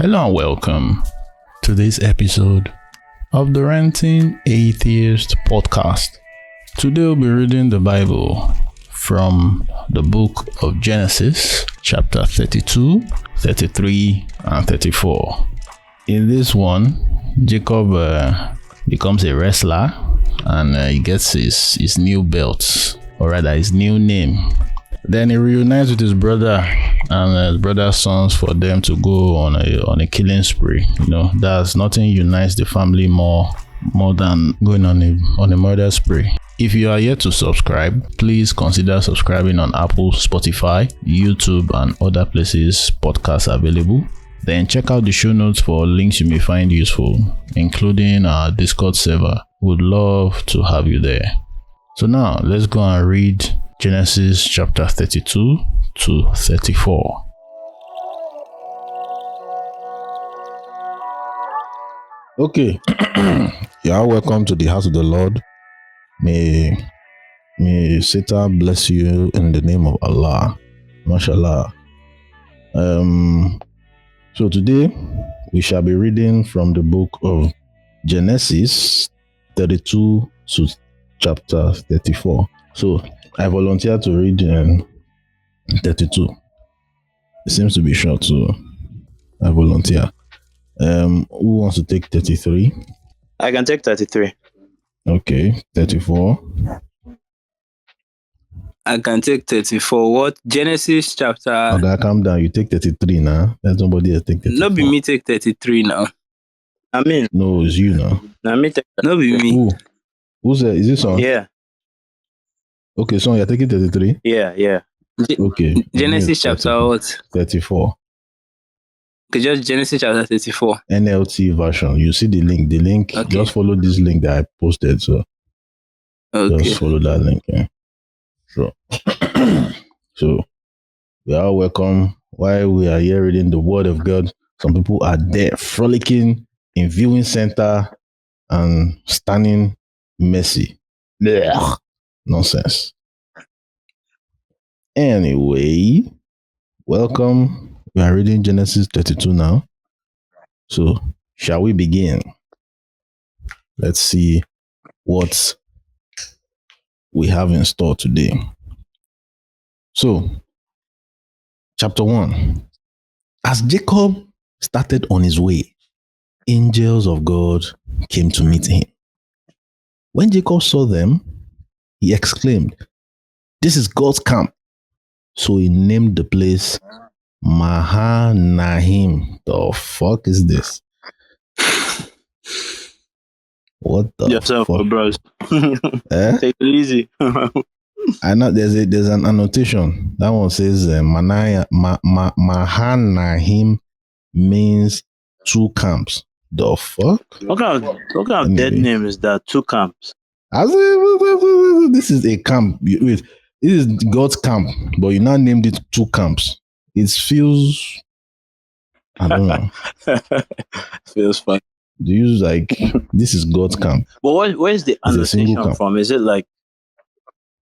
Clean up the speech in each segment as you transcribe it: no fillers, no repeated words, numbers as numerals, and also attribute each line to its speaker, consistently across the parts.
Speaker 1: Hello and welcome to this episode of the Ranting Atheist podcast. Today we'll be reading the Bible from the book of Genesis, chapter 32, 33, and 34. In this one, Jacob becomes a wrestler and he gets his new belt, or rather his new name. Then he reunites with his brother and his brother's sons for them to go on a killing spree. You know, there's nothing unites the family more than going on a murder spree. If you are yet to subscribe, please consider subscribing on Apple, Spotify, YouTube, and other places podcasts are available. Then check out the show notes for links you may find useful, including our Discord server. Would love to have you there. So now let's go and read Genesis chapter 32 to 34. Okay, you are welcome to the house of the Lord. May Satan bless you in the name of Allah. Mashallah. So today we shall be reading from the book of Genesis 32 to chapter 34. So I volunteer to read 32. It seems to be short, so I volunteer. Who wants to take 33?
Speaker 2: I can take 33.
Speaker 1: Okay, 34.
Speaker 2: I can take 34. What? Genesis chapter...
Speaker 1: Okay, calm down. You take 33 now. Let somebody else take 34.
Speaker 2: Not be me take 33 now. I mean...
Speaker 1: No, it's you now.
Speaker 2: Not be me.
Speaker 1: Who? Who's that? Is this son?
Speaker 2: Yeah.
Speaker 1: Okay, son, you're taking 33?
Speaker 2: Yeah.
Speaker 1: Okay.
Speaker 2: Genesis chapter what?
Speaker 1: 34.
Speaker 2: Okay, just Genesis chapter 34.
Speaker 1: NLT version. You see the link.
Speaker 2: Okay.
Speaker 1: Just follow this link that I posted. So
Speaker 2: Okay.
Speaker 1: just follow that link. Yeah. Sure. So we are welcome. While we are here reading the word of God, some people are there frolicking in viewing center and standing messy. Blech. Nonsense. Anyway, welcome. We are reading Genesis 32 now. So, shall we begin? Let's see what we have in store today. So, chapter 1. As Jacob started on his way, angels of God came to meet him. When Jacob saw them, he exclaimed, "This is God's camp." So he named the place Mahanaim. The fuck is this? What the
Speaker 2: Yourself,
Speaker 1: fuck?
Speaker 2: bros.
Speaker 1: Take
Speaker 2: it easy.
Speaker 1: I know there's an annotation. That one says Mahanaim means two camps. The fuck?
Speaker 2: What kind of dead name is that? Two camps.
Speaker 1: This is a camp. Wait, this is God's camp, but you now named it two camps. It feels, I don't know.
Speaker 2: Feels fun.
Speaker 1: Do you like this is God's camp?
Speaker 2: But where's the annotation from? Is it like?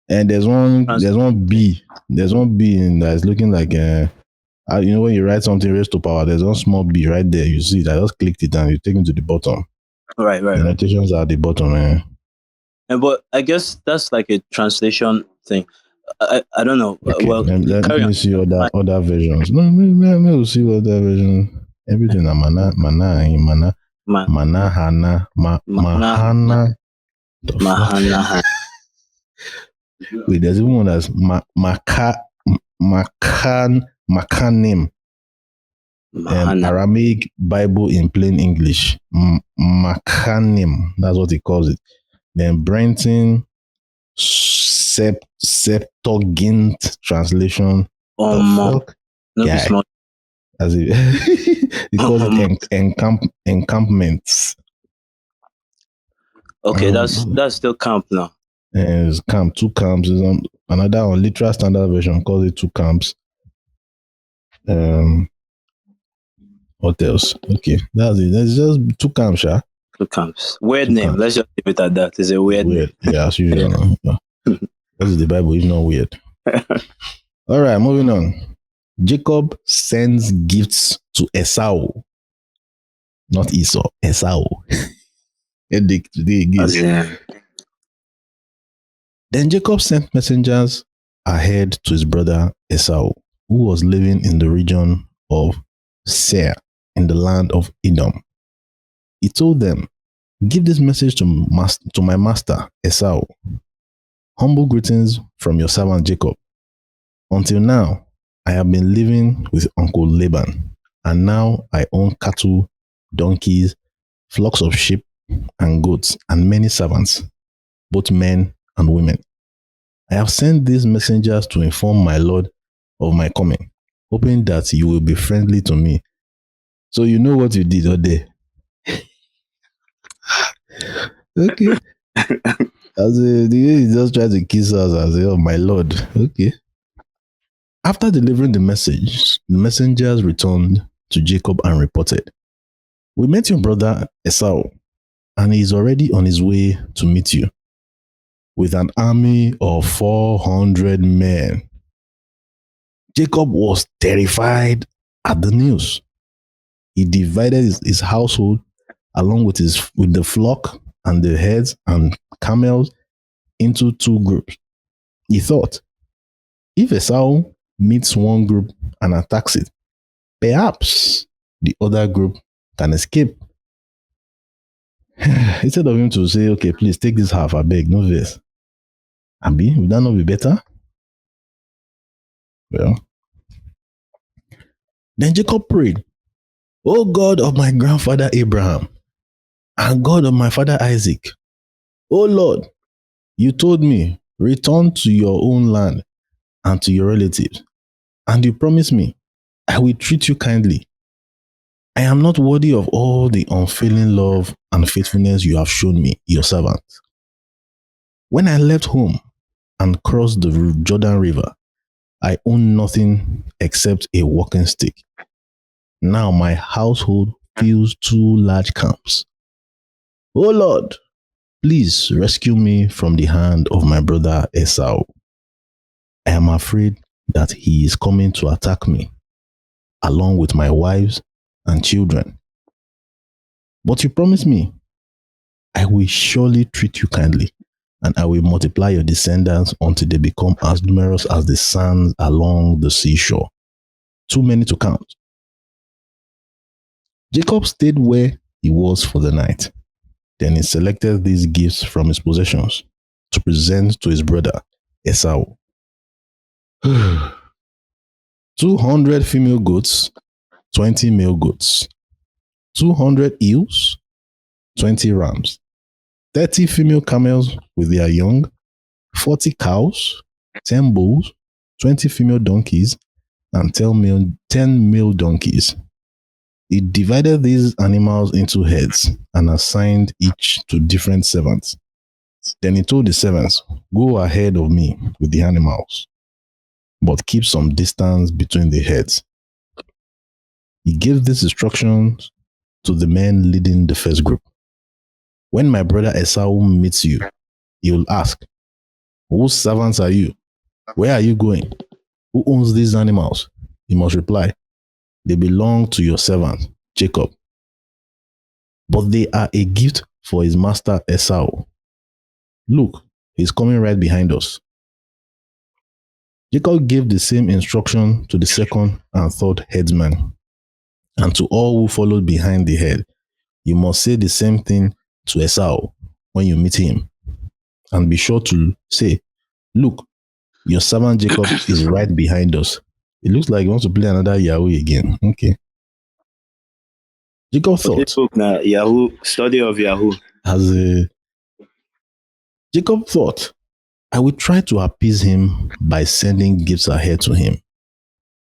Speaker 1: And there's one B. There's one B in that is looking like you know when you write something raised to power, there's one small B right there. You see it. I just clicked it and you take it to the bottom.
Speaker 2: Right.
Speaker 1: The annotations are at the bottom,
Speaker 2: But I guess that's like a translation thing. I don't know.
Speaker 1: Okay,
Speaker 2: Well,
Speaker 1: let me see other versions. No, we'll see other versions. Everything Mahana. Wait, there's even one that's Makanim. Aramaic Bible in plain English. Makanim. That's what he calls it. Then Brenton Septuagint translation.
Speaker 2: Fuck?
Speaker 1: Yeah. As he calls it encampments.
Speaker 2: Okay, that's still camp now.
Speaker 1: It's camp, two camps. Another one, literal standard version calls it two camps. What else? Okay, that's it. There's just two camps, yeah.
Speaker 2: Two camps. Weird name. Let's just leave it at that. It's a weird name.
Speaker 1: Yeah, as usual. That is the Bible. It's not weird. All right, moving on. Jacob sends gifts to Esau not Esau, Esau. Headache today again.
Speaker 2: As in,
Speaker 1: Then Jacob sent messengers ahead to his brother Esau, who was living in the region of Seir in the land of Edom. He told them, "Give this message to my master Esau. Humble greetings from your servant Jacob. Until now, I have been living with Uncle Laban, and now I own cattle, donkeys, flocks of sheep and goats, and many servants, both men and women. I have sent these messengers to inform my lord of my coming, hoping that you will be friendly to me." So you know what you did all day. Okay. The way he just tried to kiss us as oh my lord. Okay. After delivering the message, the messengers returned to Jacob and reported, "We met your brother Esau, and he is already on his way to meet you with an army of 400 men." Jacob was terrified at the news. He divided his household along with the flock and the herds and camels into two groups. He thought, if Esau meets one group and attacks it, perhaps the other group can escape. Instead of him to say, "Okay, please take this half, I beg, no this." Abi, would that not be better? Well, then Jacob prayed, "O God of my grandfather Abraham and God of my father Isaac, O Lord, you told me, return to your own land and to your relatives, and you promised me, I will treat you kindly. I am not worthy of all the unfailing love and faithfulness you have shown me, your servant. When I left home and crossed the Jordan River, I owned nothing except a walking stick. Now my household fills two large camps. O Lord, please rescue me from the hand of my brother Esau. I am afraid that he is coming to attack me, along with my wives and children. But you promised me, I will surely treat you kindly, and I will multiply your descendants until they become as numerous as the sands along the seashore, too many to count." Jacob stayed where he was for the night. Then he selected these gifts from his possessions to present to his brother Esau. 200 female goats, 20 male goats, 200 ewes, 20 rams, 30 female camels with their young, 40 cows, 10 bulls, 20 female donkeys, and 10 male donkeys. He divided these animals into heads and assigned each to different servants. Then he told the servants, "Go ahead of me with the animals, but keep some distance between the heads." He gave these instructions to the men leading the first group. "When my brother Esau meets you, he will ask, 'Whose servants are you? Where are you going? Who owns these animals?' You must reply, 'They belong to your servant, Jacob. But they are a gift for his master Esau. Look, he's coming right behind us.'" Jacob gave the same instruction to the second and third headsman, and to all who followed behind the head. "You must say the same thing to Esau when you meet him, and be sure to say, 'Look, your servant Jacob is right behind us.'" It looks like he wants to play another Yahoo again. Okay. Jacob thought,
Speaker 2: book now, Yahoo, study of Yahoo.
Speaker 1: as a Jacob thought, "I will try to appease him by sending gifts ahead to him.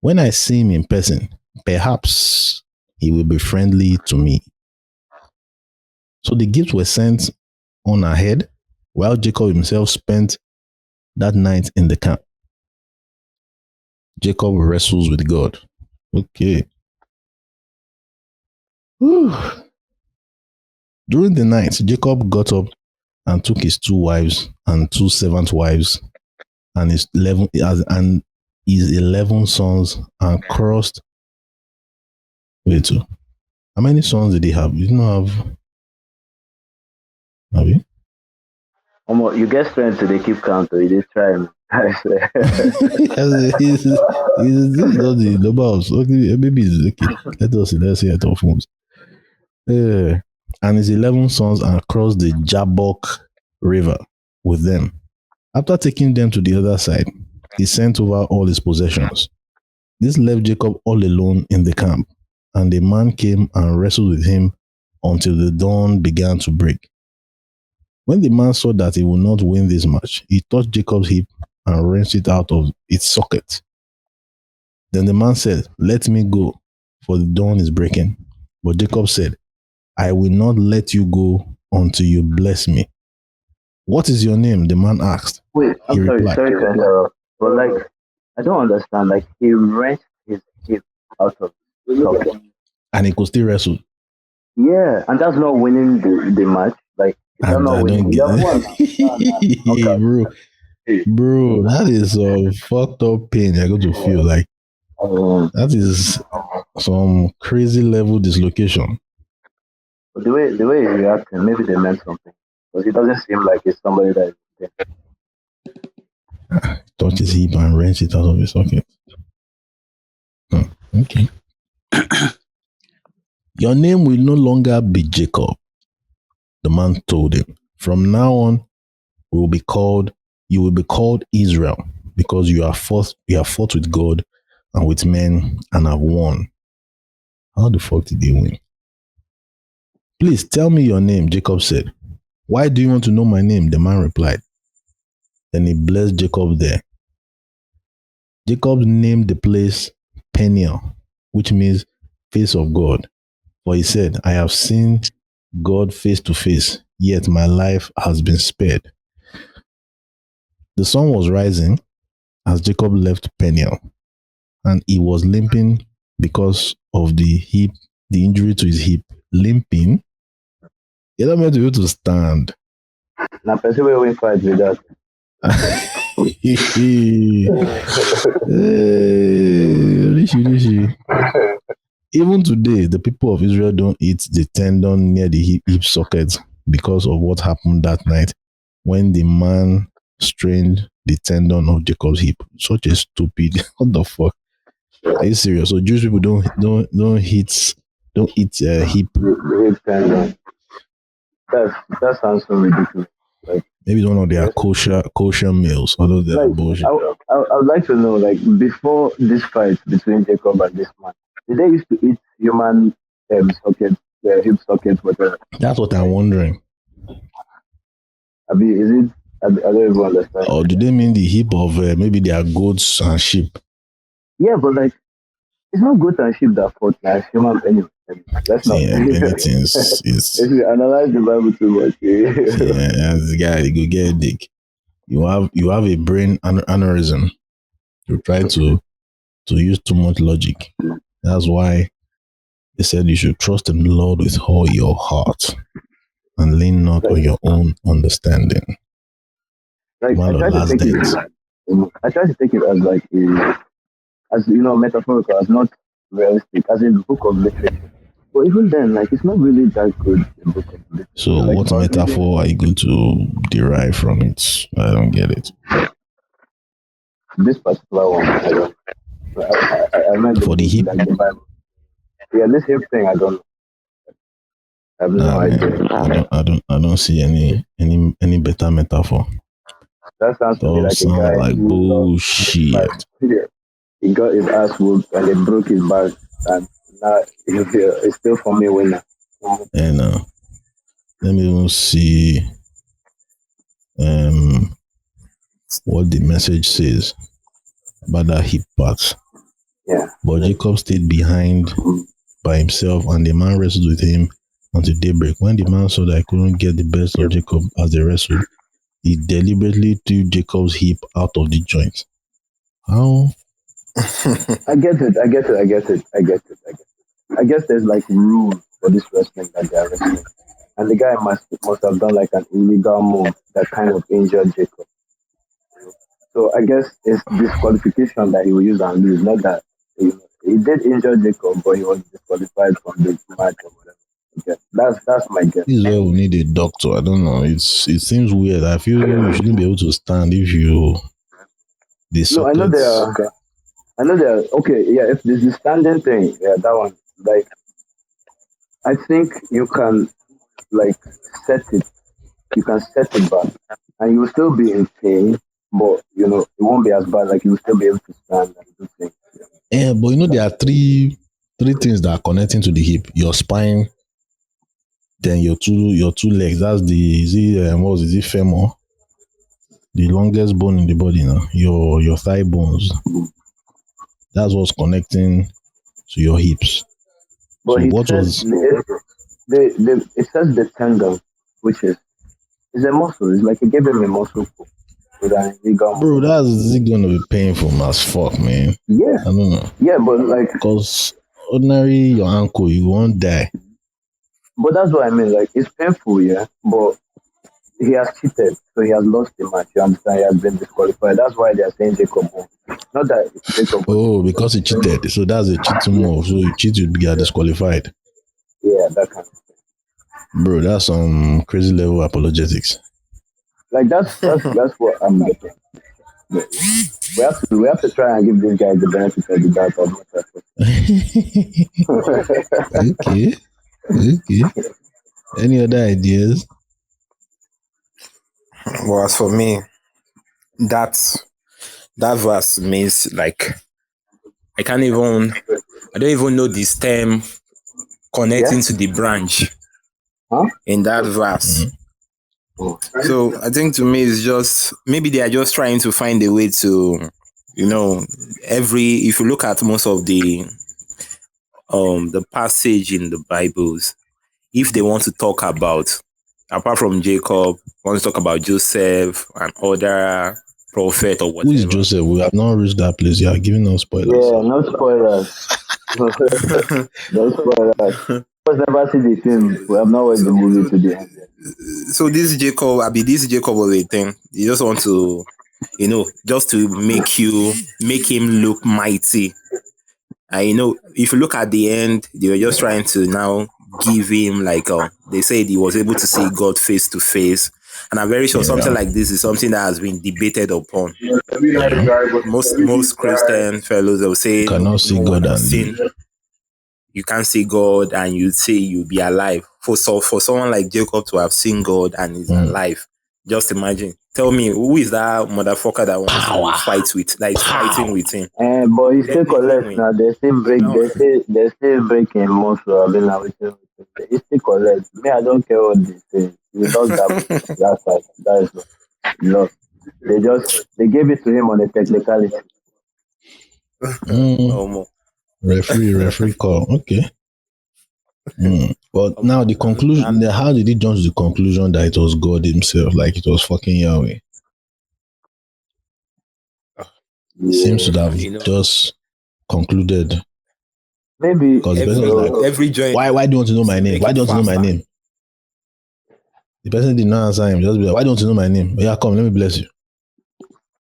Speaker 1: When I see him in person, perhaps he will be friendly to me." So the gifts were sent on ahead, while Jacob himself spent that night in the camp. Jacob wrestles with God. Okay. Whew. During the night, Jacob got up and took his 2 wives and 2 servant wives and his 11 sons and crossed. Wait, How many sons did he have? You don't have you?
Speaker 2: You get strength to they keep count, or you did try, man. I swear.
Speaker 1: This is not the number of okay, maybe it's okay. Let's see it of homes. And his 11 sons and crossed the Jabbok River with them. After taking them to the other side, he sent over all his possessions. This left Jacob all alone in the camp, and a man came and wrestled with him until the dawn began to break. When the man saw that he would not win this match, he touched Jacob's hip and wrenched it out of its socket. Then the man said, "Let me go, for the dawn is breaking." But Jacob said, "I will not let you go until you bless me." "What is your name?" the man asked.
Speaker 2: Wait,
Speaker 1: He
Speaker 2: I'm sorry,
Speaker 1: replied,
Speaker 2: sorry to interrupt, but like, I don't understand. Like, he wrenched his hip out of the socket.
Speaker 1: and he could still wrestle.
Speaker 2: Yeah, and that's not winning the match. Like, is that
Speaker 1: And
Speaker 2: not
Speaker 1: I don't
Speaker 2: winning?
Speaker 1: get
Speaker 2: You have won now.
Speaker 1: it. Bro, that is some fucked up pain you're going to feel. Like, that is some crazy level dislocation.
Speaker 2: But the way he's reacting, maybe they meant something. Because it doesn't seem like it's somebody that is
Speaker 1: Touch his hip and wrench it out of his socket. Okay. Your name will no longer be Jacob, the man told him. From now on, you will be called Israel, because you have fought with God and with men and have won. How the fuck did they win? "Please tell me your name," Jacob said. "Why do you want to know my name?" the man replied. Then he blessed Jacob there. Jacob named the place Peniel, which means face of God. For he said, "I have seen God face to face, yet my life has been spared." The sun was rising as Jacob left Peniel, and he was limping because of the injury to his hip. Limping? You're not meant to be able to stand.
Speaker 2: now person will win fight with that.
Speaker 1: Rishi. Even today, the people of Israel don't eat the tendon near the hip socket because of what happened that night when the man strained the tendon of Jacob's hip. Such a stupid. What the fuck? Are you serious? So Jewish people don't eat hip.
Speaker 2: The hip tendon. That sounds so ridiculous. Like,
Speaker 1: Maybe it's one of their kosher meals. Although they're
Speaker 2: like
Speaker 1: bullshit.
Speaker 2: I would like to know, like, before this fight between Jacob and this man, did they used to eat human sockets, hip sockets, whatever?
Speaker 1: That's what I'm wondering.
Speaker 2: I mean, is it? I don't even understand.
Speaker 1: Or do they mean the hip of maybe their goats and sheep?
Speaker 2: Yeah, but like, it's not good and sheep that fought like human anyway. Let's not.
Speaker 1: Anything is
Speaker 2: If you analyze the Bible too much,
Speaker 1: as the guy you go get a dick. You have a brain aneurysm. You try to use too much logic. That's why they said you should trust in the Lord with all your heart and lean not on your own understanding.
Speaker 2: like,
Speaker 1: Man of last days.
Speaker 2: I try to take it as like as metaphorical, as not realistic, as in book of literature. But even then, like, it's not really that good. A book of literature.
Speaker 1: So,
Speaker 2: like,
Speaker 1: what metaphor are you going to derive from it? I don't get it.
Speaker 2: This particular one, I don't. I meant
Speaker 1: For the hip,
Speaker 2: like the Bible. Yeah, this hip thing, I don't. I have no idea.
Speaker 1: I don't see any better metaphor.
Speaker 2: That sounds to me like a guy
Speaker 1: like bullshit.
Speaker 2: He got his ass whooped and they broke his back, and now it's still for me winner.
Speaker 1: And let me even see what the message says about that hip part.
Speaker 2: Yeah.
Speaker 1: But Jacob stayed behind by himself, and the man wrestled with him until daybreak. When the man saw that I couldn't get the best of Jacob as they wrestled, he deliberately threw Jacob's hip out of the joint. How?
Speaker 2: I get it. I guess there's like rules for this wrestling that they are wrestling. And the guy must have done like an illegal move that kind of injured Jacob. So I guess it's disqualification that he will use and lose, not that he did injure Jacob, but he was disqualified from the match or whatever. Okay. That's my guess.
Speaker 1: This is where we need a doctor. I don't know. It seems weird. I feel you shouldn't be able to stand if you the
Speaker 2: No, I know
Speaker 1: sockets.
Speaker 2: they are. I know they are. Okay, yeah. If this is standing thing, yeah, that one. Like, I think you can like set it. You can set it back, and you will still be in pain, but it won't be as bad. Like you will still be able to stand and do things.
Speaker 1: Yeah, but there are three things that are connecting to the hip: your spine, then your two legs. That's the femur, the longest bone in the body. Now your thigh bones. That's what's connecting to your hips.
Speaker 2: But
Speaker 1: So
Speaker 2: he
Speaker 1: what
Speaker 2: said
Speaker 1: was?
Speaker 2: it says the tendon, which is it's a muscle. It's like he gave him a muscle pull with an illegal
Speaker 1: Bro,
Speaker 2: muscle.
Speaker 1: that's gonna be painful as fuck, man.
Speaker 2: Yeah,
Speaker 1: I don't know.
Speaker 2: yeah, but like,
Speaker 1: Because ordinary your ankle, you won't die.
Speaker 2: but that's what I mean. Like, it's painful, yeah, but he has cheated, so he has lost the match. You understand? He has been disqualified. That's why they are saying Jacob won. Not that Jacob was.
Speaker 1: Oh, because he cheated. So that's a cheating move. So you cheat, you get disqualified.
Speaker 2: Yeah, that kind of thing.
Speaker 1: Bro, that's some crazy level apologetics.
Speaker 2: Like that's what I'm getting. Yeah. We have to try and give this guy the benefit of the doubt as much as possible.
Speaker 1: Okay. Any other ideas?
Speaker 3: Well, as for me, that verse means like I don't even know the stem connecting to the branch in that verse. So I think to me it's just maybe they are just trying to find a way to, if you look at most of the passage in the Bibles, if they want to talk about, apart from Jacob, want to talk about Joseph and other prophet or whatever.
Speaker 1: Who is Joseph? We have not reached that place. You are giving us spoilers.
Speaker 2: Yeah, no spoilers. No spoilers. We never see the film. We have not watched the movie to the end.
Speaker 3: So this Jacob was a thing. You just want to, just to make him look mighty. And if you look at the end, they were just trying to now give him they said he was able to see God face to face. And I'm very sure something like this is something that has been debated upon. Most Christian fellows will say
Speaker 1: cannot see God and
Speaker 3: sin. You can't see God and you say you'll be alive. For someone like Jacob to have seen God and is alive, just imagine. Tell me, who is that motherfucker that wants to fight with, that is fighting with him?
Speaker 2: But he still collects now. They still breaking muscle. I've been with he still collects. Me, I don't care what they say. He does that. That's like that is no. They gave it to him on a technicality.
Speaker 1: Referee call. Okay. But now the conclusion, how did he jump to the conclusion that it was God himself, like it was fucking Yahweh? It seems to have just concluded.
Speaker 2: Maybe
Speaker 1: because the person was like,
Speaker 3: every joint.
Speaker 1: Why do you want to know my name? Why do you want to know my name? The person did not answer him. Just be like, why don't you know my name? Yeah, come, let me bless you.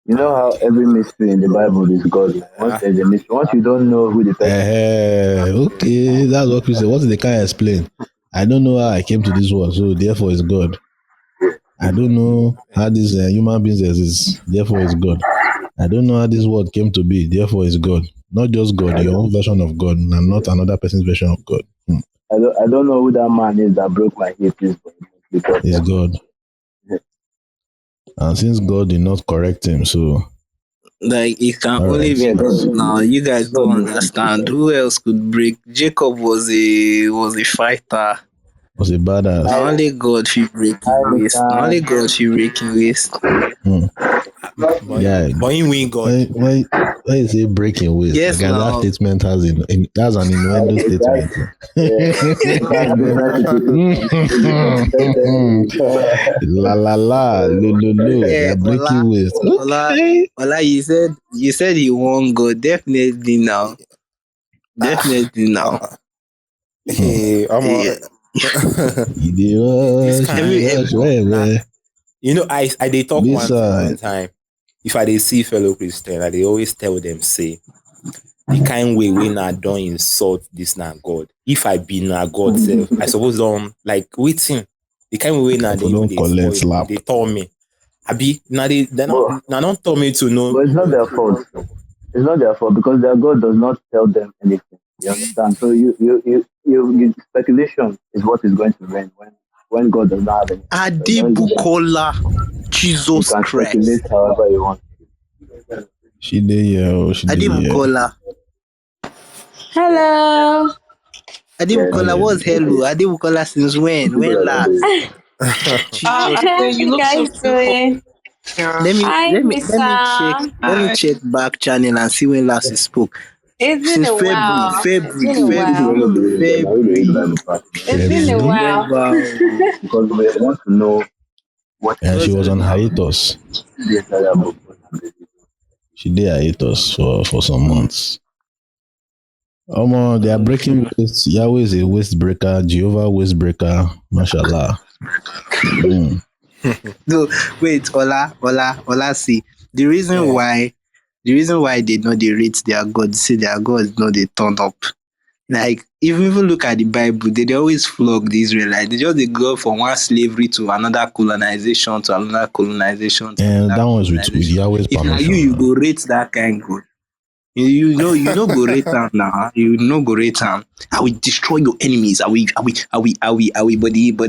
Speaker 2: You know how every mystery in the Bible is God. Once there's a mystery, once you don't know who the person is.
Speaker 1: Okay, that's what we say. What they can't explain? I don't know how I came to this world, so therefore it's God. I don't know how this human beings exist, therefore it's God. I don't know how this world came to be, therefore it's God. Not just God, your own version of God, and not another person's version of God.
Speaker 2: I don't know who that man is that broke my hip.
Speaker 1: It's God. And since God did not correct him, so
Speaker 4: like it can only be God. Now you guys don't understand. Who else could break? Jacob was a fighter.
Speaker 1: Was a badass.
Speaker 4: Only God should break waist. Only God should break waist.
Speaker 1: Yeah,
Speaker 3: but he win God.
Speaker 1: Why you say breaking waist?
Speaker 4: Yes,
Speaker 1: again, that statement has that's an innuendo statement. La la la, lo. They're breaking waist. Okay.
Speaker 4: Ola, you said he won God. Definitely now.
Speaker 3: Hey, I they talk one time. If I they see fellow Christian, I they always tell them, say, the kind way when I don't insult this na God. If I be na God self, I suppose don't like waiting. The kind way when I
Speaker 1: People
Speaker 3: even
Speaker 1: don't
Speaker 3: they
Speaker 1: collect
Speaker 3: spoil,
Speaker 1: slap.
Speaker 3: they told me. Abi, now they
Speaker 2: But,
Speaker 3: don't tell me to know.
Speaker 2: but it's not their fault. It's not their fault because their God does not tell them anything. You understand? So you speculation is what is going to reign when God does not have anything. So it doesn't give them-
Speaker 4: Adebukola,
Speaker 2: you
Speaker 4: Jesus
Speaker 2: can
Speaker 4: Christ.
Speaker 2: speculate however you want.
Speaker 1: She dey here, oh, she dey here.
Speaker 4: Adebukola.
Speaker 5: Hello.
Speaker 2: Yes.
Speaker 4: Adebukola, what's hello? Adebukola since when?
Speaker 2: People
Speaker 4: When
Speaker 2: are
Speaker 4: last?
Speaker 2: always
Speaker 4: Jesus.
Speaker 5: How
Speaker 4: Christ.
Speaker 5: you guys doing? Hi,
Speaker 4: Let me check
Speaker 5: Mr.
Speaker 4: back channel and see when last he spoke.
Speaker 5: It's been
Speaker 4: Since
Speaker 5: a while. It's been a
Speaker 2: people
Speaker 5: while.
Speaker 2: don't believe in God. Now we read the Bible part
Speaker 5: It's been a
Speaker 1: February,
Speaker 5: while.
Speaker 4: Never.
Speaker 2: because we want to know what
Speaker 1: and she
Speaker 4: What's
Speaker 1: was on
Speaker 4: hello?
Speaker 1: hiatus.
Speaker 2: the entire book was.
Speaker 1: She did hiatus for some months. They are breaking waist. Yahweh is a waist breaker. Jehovah waist breaker. Mashallah. Mm.
Speaker 4: No, wait, Ola, see. The reason why they know they rate their God, say their God know they turn up. Like, if you even look at the Bible, they always flog the Israelites. They go from one slavery to another colonization to another colonization to
Speaker 1: And that
Speaker 4: another
Speaker 1: one is with
Speaker 4: colonization.
Speaker 1: Yahweh's
Speaker 4: If now
Speaker 1: permission.
Speaker 4: you go rate that kind God. You know go rate am now. You know go rate am. I will destroy your enemies. I will. But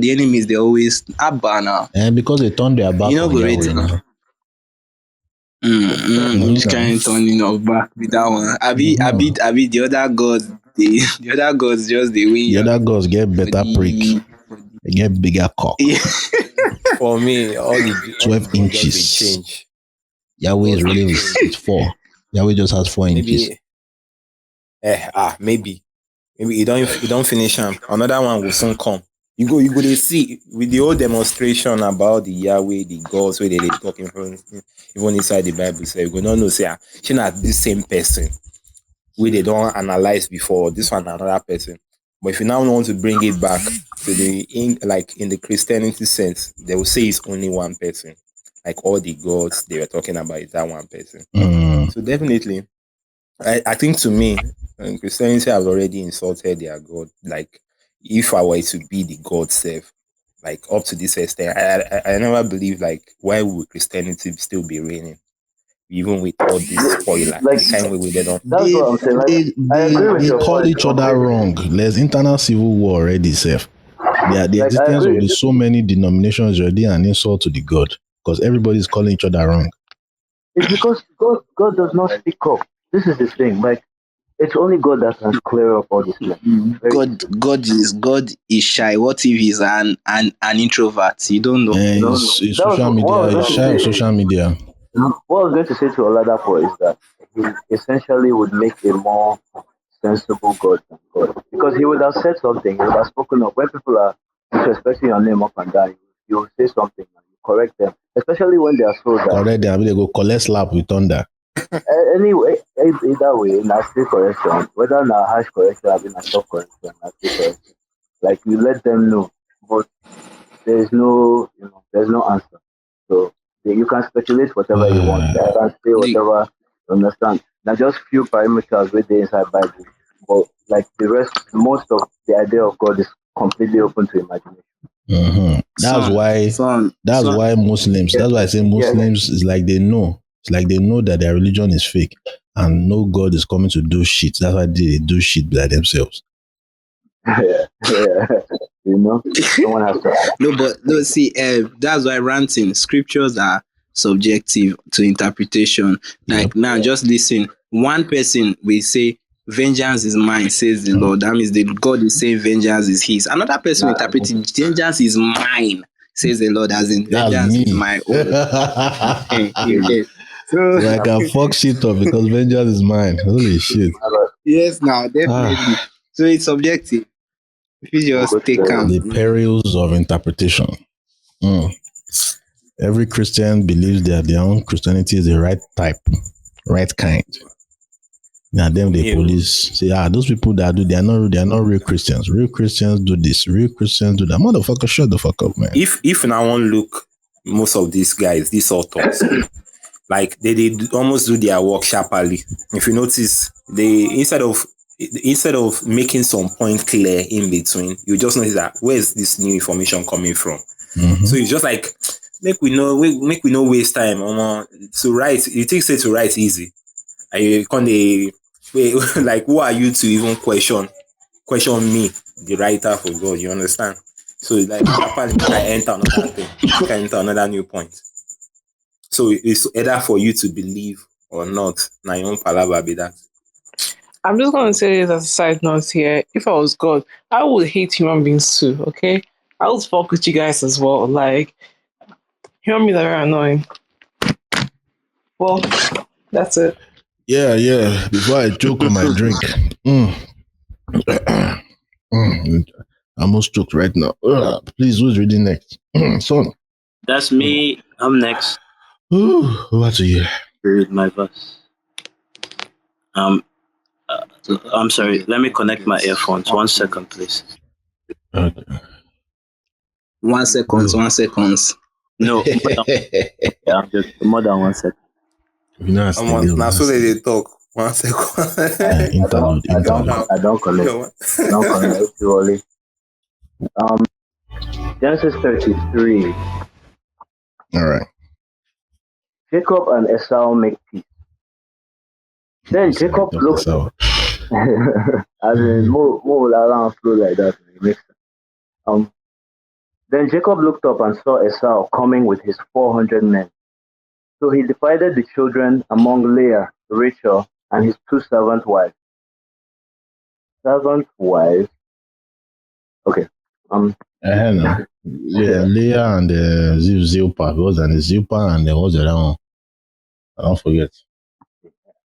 Speaker 4: the enemies they always abba now.
Speaker 1: And because they turned their back
Speaker 4: You know
Speaker 1: on
Speaker 4: go rate
Speaker 1: Yahweh
Speaker 4: am.
Speaker 1: now.
Speaker 4: Which kind of turning of back with that one? Abi the other gods. The other gods just they win
Speaker 1: The
Speaker 4: you
Speaker 1: other gods get
Speaker 4: for
Speaker 1: better prick. They get bigger cock.
Speaker 3: For me, all the
Speaker 1: 12
Speaker 3: gods just
Speaker 1: inches.
Speaker 3: they change.
Speaker 1: Yahweh is really with 4. Yahweh just has 4 inches.
Speaker 3: Maybe you don't finish them. Another one will soon come. You go they see with the whole demonstration about the Yahweh, the gods where they talking from even inside the Bible. So you go not know say she not this same person where they don't analyze before. This one another person. But if you now want to bring it back to in the Christianity sense, they will say it's only one person. Like all the gods they were talking about is that one person. So definitely, I think to me, Christianity have already insulted their God. Like, if I were to be the God self, like up to this extent, I never believe like why would Christianity still be reigning, even with all this spoiler,
Speaker 2: Like
Speaker 3: the kind way they don't.
Speaker 2: that's what I'm saying. Like I agree with
Speaker 1: They
Speaker 2: your
Speaker 1: call
Speaker 2: point.
Speaker 1: each other wrong. There's internal civil war already, Seth. The
Speaker 2: Like I
Speaker 1: existence of
Speaker 2: agree.
Speaker 1: so many denominations is already an insult to the God because everybody's calling each other wrong.
Speaker 2: It's because God does not speak up. This is the thing. Like it's only God that can clear up all this things.
Speaker 4: God is shy. What if he's an introvert? You don't know.
Speaker 1: And
Speaker 2: No,
Speaker 1: it's
Speaker 2: that was
Speaker 1: social
Speaker 2: what I
Speaker 1: media,
Speaker 2: was
Speaker 1: it's
Speaker 2: going
Speaker 1: shy
Speaker 2: to
Speaker 1: of
Speaker 2: say.
Speaker 1: social media.
Speaker 2: What I was going to say to Oladapo is that he essentially would make a more sensible God than God. Because he would have said something, he would have spoken up. When people are disrespecting your name up and down, you will say something and you correct them. Especially when they are so that
Speaker 1: Correct them. They go collect slap with thunder.
Speaker 2: anyway, either way, na still correction. Whether na harsh correction or na soft correction, na still correction. Like you let them know. But there's no answer. So you can speculate whatever you want. You can say whatever you understand. Now just few parameters with the inside Bible. But like the rest, most of the idea of God is completely open to imagination.
Speaker 1: Mm-hmm. That's why Muslims. That's why I say Muslims is like they know. It's like they know that their religion is fake and no God is coming to do shit. That's why they do shit by themselves.
Speaker 2: Yeah. Someone has to.
Speaker 4: No, see, that's why ranting scriptures are subjective to interpretation. Like now, just listen. One person will say, "Vengeance is mine," says the Lord. That means the God is saying, "Vengeance is His." Another person will interpret it, "Vengeance is mine," says the Lord, as in,
Speaker 1: That's
Speaker 4: "Vengeance
Speaker 1: me.
Speaker 4: is my own." You get.
Speaker 1: So I can fuck shit up because vengeance is mine. Holy shit.
Speaker 4: Yes, now definitely. So it's subjective. If you just take
Speaker 1: The perils of interpretation. Every Christian believes that their own Christianity is the right type, right kind. Now them the police say, those people that do, they are not real Christians. Real Christians do this. Real Christians do that. Motherfucker, shut the fuck up, man.
Speaker 3: If now one look, most of these guys, these authors, like they almost do their work sharply. If you notice, they instead of making some point clear in between, you just notice that where's this new information coming from. So it's just like make we no waste time. To write, you think say to write easy, and you can't wait, like who are you to even question me, the writer for God? You understand? So it's like sharply I enter another thing, I can enter another new point. So it's either for you to believe or not. Now your own palabra be that.
Speaker 6: I'm just going to say this as a side note here. If I was God, I would hate human beings too, okay? I would fuck with you guys as well. Like, human beings are very annoying. Well, that's it.
Speaker 1: Yeah. Before I choke on my drink. I'm almost choked right now. Please, who's reading next? Son.
Speaker 7: That's me. I'm next.
Speaker 1: Over to you.
Speaker 7: Read my verse. I'm sorry. Let me connect my earphones. 1 second, please.
Speaker 1: Okay.
Speaker 4: 1 second. 1 second.
Speaker 7: No, more than 1 second.
Speaker 1: You know,
Speaker 3: Now so they talk. 1 second.
Speaker 1: Interlude.
Speaker 2: I don't connect. Don't connect too early. Genesis 33.
Speaker 1: All right.
Speaker 2: Jacob and Esau make peace. Then Jacob looked as in move around flow like that. It makes sense. Then Jacob looked up and saw Esau coming with his 400 men. So he divided the children among Leah, Rachel, and his 2 servant wives. Servant wives. Okay.
Speaker 1: Yeah, Leah and Zilpah. Because and Zilpah and what's the other one? I don't forget.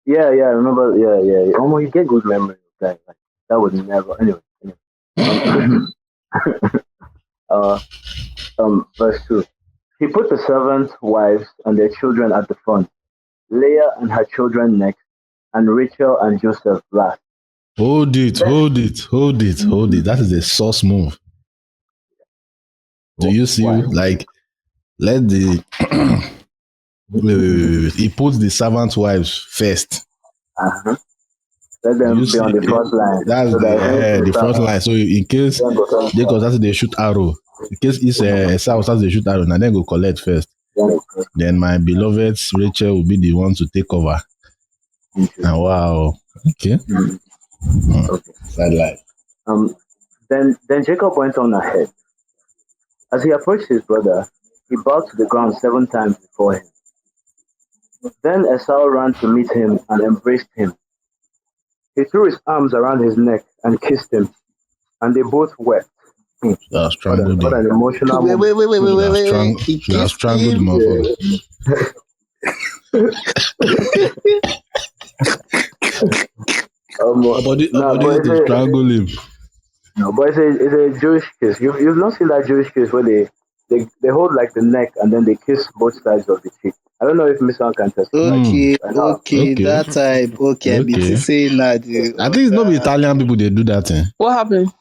Speaker 2: Yeah, I remember. Yeah. Almost you get good memory. Like that would never. Anyway. Verse 2. He put the servant wives and their children at the front, Leah and her children next, and Rachel and Joseph last.
Speaker 1: Hold it. That is a sauce move. Do you see? Like, let the wait. He puts the servant wives first.
Speaker 2: Let them be on the front line.
Speaker 1: That's so the front line. So in case they shoot arrow, in case Esau starts to shoot arrow, and then go collect first. Then my beloved Rachel will be the one to take over. And wow. Okay. Side life.
Speaker 2: Then Jacob went on ahead. As he approached his brother, he bowed to the ground 7 times before him. Then Esau ran to meet him and embraced him. He threw his arms around his neck and kissed him, and they both wept.
Speaker 1: Strangled
Speaker 2: what an emotional moment.
Speaker 4: Wait.
Speaker 1: She has strangled him. To strangle him.
Speaker 2: No, but it's a Jewish kiss. You've not seen that Jewish kiss where they hold like the neck and then they kiss both sides of the cheek. I don't know if Miss can testify.
Speaker 4: Okay, that type. Okay, I be saying that.
Speaker 1: I think it's not the Italian people they do that thing.
Speaker 6: What happened?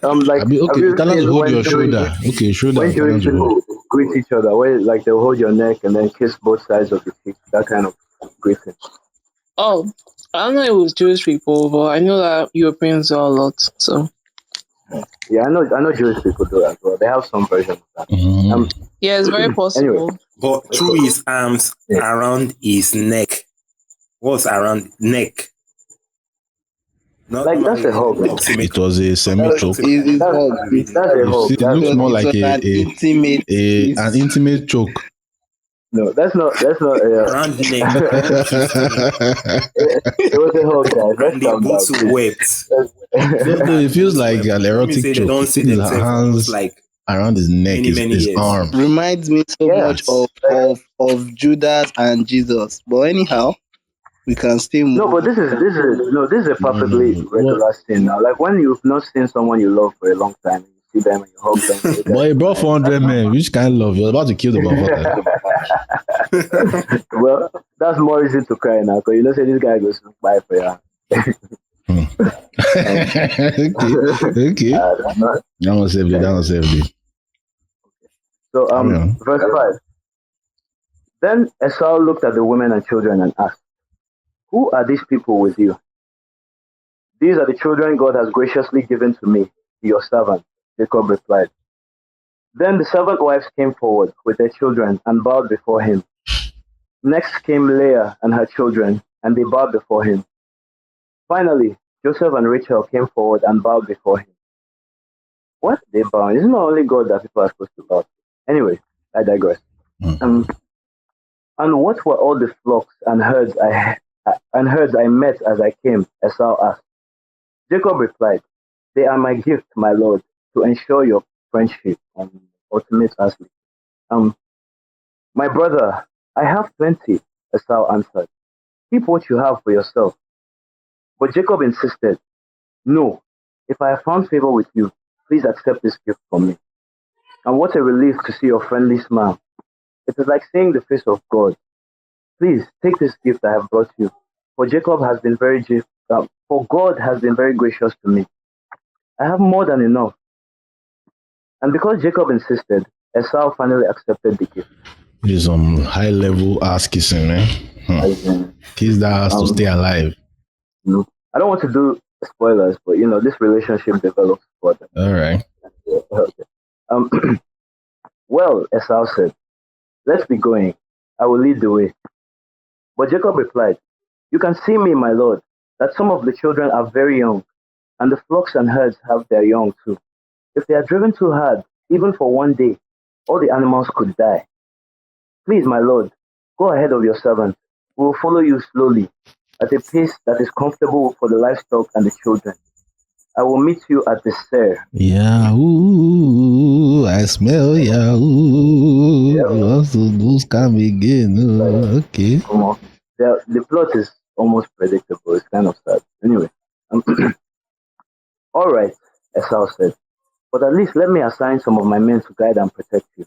Speaker 1: Italians hold your shoulder. Shoulder.
Speaker 2: When Jewish people greet each other, where like they'll hold your neck and then kiss both sides of the cheek. That kind of greeting.
Speaker 6: Oh, I don't know it was Jewish people, but I know that Europeans do a lot. So
Speaker 2: yeah, I know Jewish people do that as well. They have some version of that.
Speaker 6: Yeah, it's very possible.
Speaker 2: Anyway.
Speaker 3: But through his arms around his neck. What's around neck?
Speaker 2: Not like that's a hug.
Speaker 1: It was a semi-choke.
Speaker 2: That's a hug.
Speaker 1: It looks more like an intimate choke.
Speaker 2: No, that's not
Speaker 3: around the neck.
Speaker 2: It was a hug, guys.
Speaker 3: And they both wept.
Speaker 1: It feels like an erotic choke.
Speaker 3: Don't see
Speaker 1: his hands like around his neck, his arm.
Speaker 4: Reminds me so much of Judas and Jesus. But anyhow, we can still move.
Speaker 2: No, but this is a perfectly regular thing now. Like when you've not seen someone you love for a long time, you see them and you hug them.
Speaker 1: Boy, he brought 400 men. Which kind of love? You're about to kill the motherfucker.
Speaker 2: Well, that's more reason to cry now, because you know, say this guy goes to buy for you.
Speaker 1: Okay. That was safely.
Speaker 2: So, verse 5. Then Esau looked at the women and children and asked, "Who are these people with you?" "These are the children God has graciously given to me, your servant," Jacob replied. Then the servant wives came forward with their children and bowed before him. Next came Leah and her children, and they bowed before him. Finally, Joseph and Rachel came forward and bowed before him. What? They bow? It's not only God that people are supposed to bow to. Anyway, I digress.
Speaker 1: Mm.
Speaker 2: And what were all the flocks and herds I met as I came? Esau asked. Jacob replied, "They are my gift, my lord, to ensure your friendship." Ultimate translation. My brother, I have plenty, Esau answered. "Keep what you have for yourself." But Jacob insisted, "No, if I have found favor with you, please accept this gift from me. And what a relief to see your friendly smile. It is like seeing the face of God. Please take this gift I have brought you, for for God has been very gracious to me. I have more than enough." And because Jacob insisted, Esau finally accepted the gift.
Speaker 1: It is some high level ass kissing, man.
Speaker 2: As in,
Speaker 1: Kiss that ass to stay alive.
Speaker 2: no, I don't want to do spoilers, but this relationship develops further.
Speaker 1: All right.
Speaker 2: Okay. Well, Esau said, "Let's be going. I will lead the way." But Jacob replied, "You can see me, my lord, that some of the children are very young, and the flocks and herds have their young too. If they are driven too hard, even for one day, all the animals could die. Please, my lord, go ahead of your servant. We will follow you slowly, at a pace that is comfortable for the livestock and the children. I will meet you at the Ser."
Speaker 1: Yeah, ooh, I smell ya. Ooh,
Speaker 2: Yeah.
Speaker 1: also those come again. Ooh, okay.
Speaker 2: Come on. The plot is almost predictable. It's kind of sad. Anyway, all right, Esau said, "but at least let me assign some of my men to guide and protect you."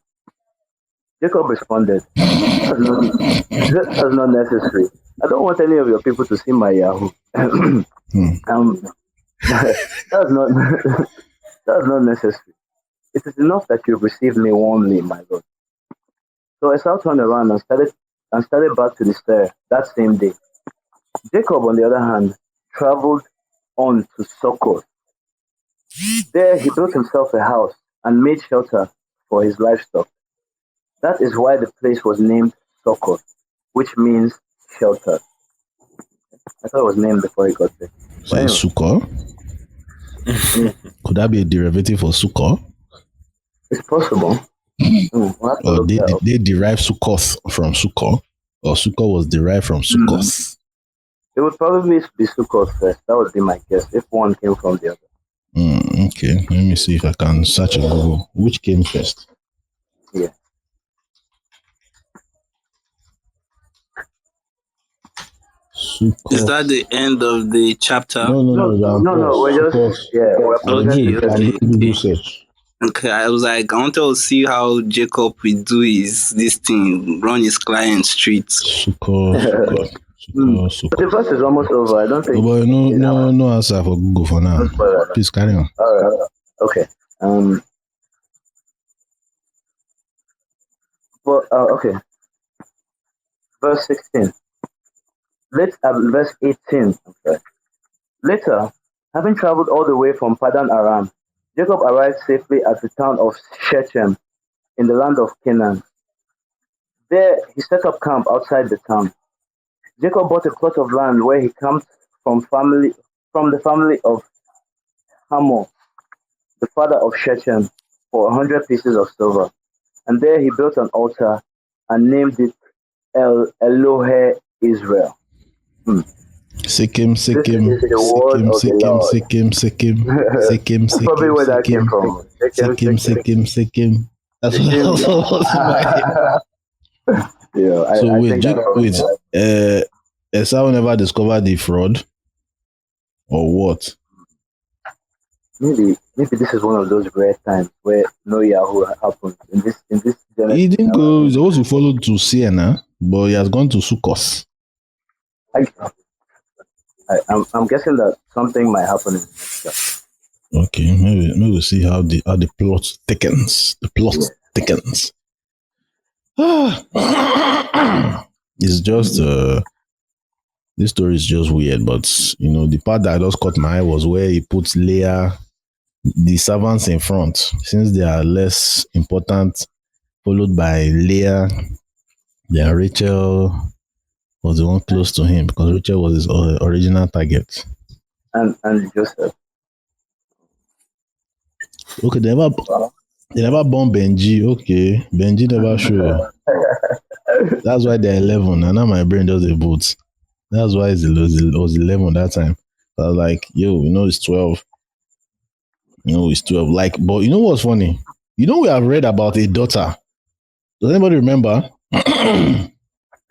Speaker 2: Jacob responded, "That's not necessary. I don't want any of your people to see my Yahoo." um, that's not that's not necessary. It is enough that you've received me warmly, my lord. So Esau turned around and started back to the stair that same day. Jacob, on the other hand, traveled on to Succoth. There he built himself a house and made shelter for his livestock. That is why the place was named Succoth, which means shelter. I thought it was named before he got there.
Speaker 1: So it's sukkah? Could that be a derivative for sukkah?
Speaker 2: It's possible. We'll have to
Speaker 1: Or
Speaker 2: look that up.
Speaker 1: they derive Sukkoth from Sukkah? Or Sukkah was derived from Sukkoth?
Speaker 2: It would probably be Succoth first. That would be my guess, if one came from the other.
Speaker 1: Okay, let me see if I can search in Google. Which came first?
Speaker 2: Yeah.
Speaker 7: Is that the end of the chapter?
Speaker 1: No.
Speaker 2: We're just we're
Speaker 7: Okay.
Speaker 1: Google search.
Speaker 7: Okay, I was like, I wanted to see how Jacob will do this thing, run his client straight.
Speaker 1: Sukkah.
Speaker 2: But the verse is almost over. I don't think.
Speaker 1: Oh boy, no answer for Google for now. Please carry on.
Speaker 2: All right. Okay. Okay. Verse 16. Verse 18. Okay. Later, having traveled all the way from Padan Aram, Jacob arrived safely at the town of Shechem in the land of Canaan. There, he set up camp outside the town. Jacob bought a plot of land where he camped from the family of Hamor, the father of Shechem, for 100 pieces of silver. And there he built an altar and named it Elohe Israel.
Speaker 1: Sikkim.
Speaker 2: Probably where that came from.
Speaker 1: Sikkim. That's what was in my head.
Speaker 2: Yeah,
Speaker 1: So
Speaker 2: wait.
Speaker 1: Esau never discovered the fraud? Or what?
Speaker 2: Maybe this is one of those rare times where no Yahoo happened in this
Speaker 1: He didn't go. He's supposed to follow to Siena, but he has gone to Sukkot.
Speaker 2: I'm guessing that something might happen in the next chapter.
Speaker 1: Okay, maybe we'll see how the plot thickens. The plot thickens. It's just this story is just weird, but the part that just caught my eye was where he puts Leah, the servants in front, since they are less important, followed by Leah, then Rachel was the one close to him because Rachel was his original target.
Speaker 2: And Joseph.
Speaker 1: Okay, they never born Benji. Okay, Benji never show. That's why they're 11. And now my brain does the boots. That's why it was 11 that time. I was like, yo, it's 12. It's 12. Like, but you know what's funny? We have read about a daughter. Does anybody remember?
Speaker 2: You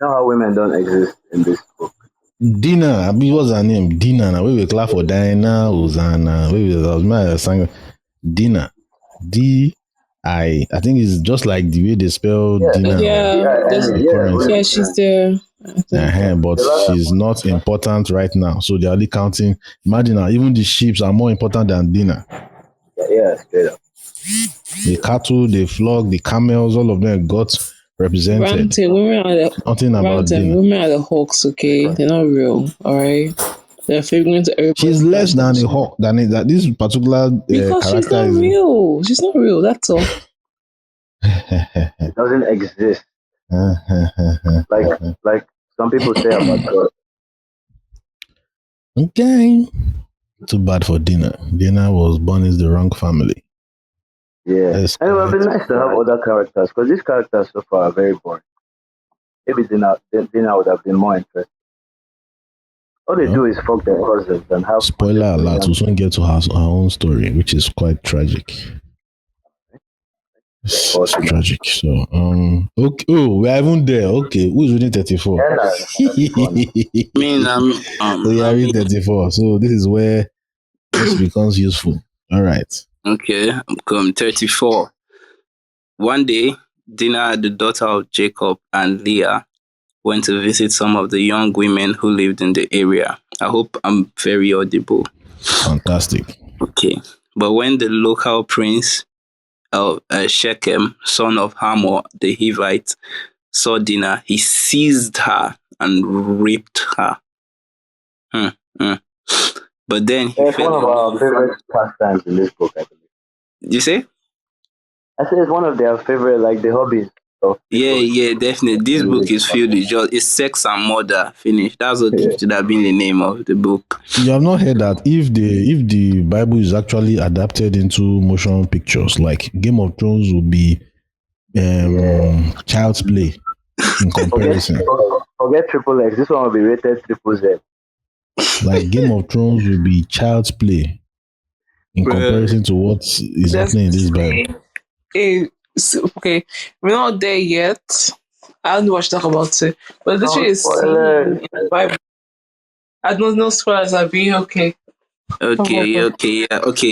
Speaker 2: know how women don't exist in this book.
Speaker 1: Dina, what's her name? Dina. Now we clap for Diana, Hosanna. Sang Dina. I think it's just like the way they spell Dina.
Speaker 6: Yeah, she's there.
Speaker 1: But she's not important right now. So they're only counting. Imagine now, even the sheep are more important than Dina.
Speaker 2: Yeah, straight up.
Speaker 1: The cattle, the flock, the camels, all of them got represented.
Speaker 6: Ranting,
Speaker 1: Nothing about Dina.
Speaker 6: women are the hawks, okay? They're not real, alright? They're figuring to everybody.
Speaker 1: She's less than a hawk than that. This particular
Speaker 6: because
Speaker 1: character
Speaker 6: she's not real. She's not real. That's all.
Speaker 2: It doesn't exist. like some people say about God.
Speaker 1: Okay. Too bad for Dina. Dina was born in the wrong family.
Speaker 2: Yeah. And it would have been nice to have other characters because these characters so far are very boring. Maybe Dina would have been more interesting. All they do is fuck their cousins and have.
Speaker 1: Spoiler alert, we'll soon get to her own story, which is quite tragic. It's tragic. So, okay. Oh, we are even there. Okay, who is reading 34?
Speaker 7: We
Speaker 1: are reading 34. So this is where this becomes useful. All right.
Speaker 7: Okay, I'm 34. One day, Dinah, the daughter of Jacob and Leah, went to visit some of the young women who lived in the area. I hope I'm very audible.
Speaker 1: Fantastic.
Speaker 7: Okay, but when the local prince Shechem, son of Hamor the Hivite, saw Dinah, he seized her and raped her. But then he
Speaker 2: it's one of our favorite pastimes in this book, I believe.
Speaker 7: You say?
Speaker 2: I said it's one of their favorite, like the hobbies.
Speaker 7: Yeah, definitely. This book is filled with just it's sex and murder. Finish. That's what should have been the name of the book.
Speaker 1: You have not heard that if the Bible is actually adapted into motion pictures, like Game of Thrones will be child's play in comparison.
Speaker 2: Forget Triple X. This one will be rated Triple Z.
Speaker 1: Like Game of Thrones will be child's play in comparison to what is happening in this Bible.
Speaker 6: Okay, we're not there yet. I don't know what to talk about it, but literally is in the Bible. I don't know spoilers are being okay.
Speaker 7: Okay.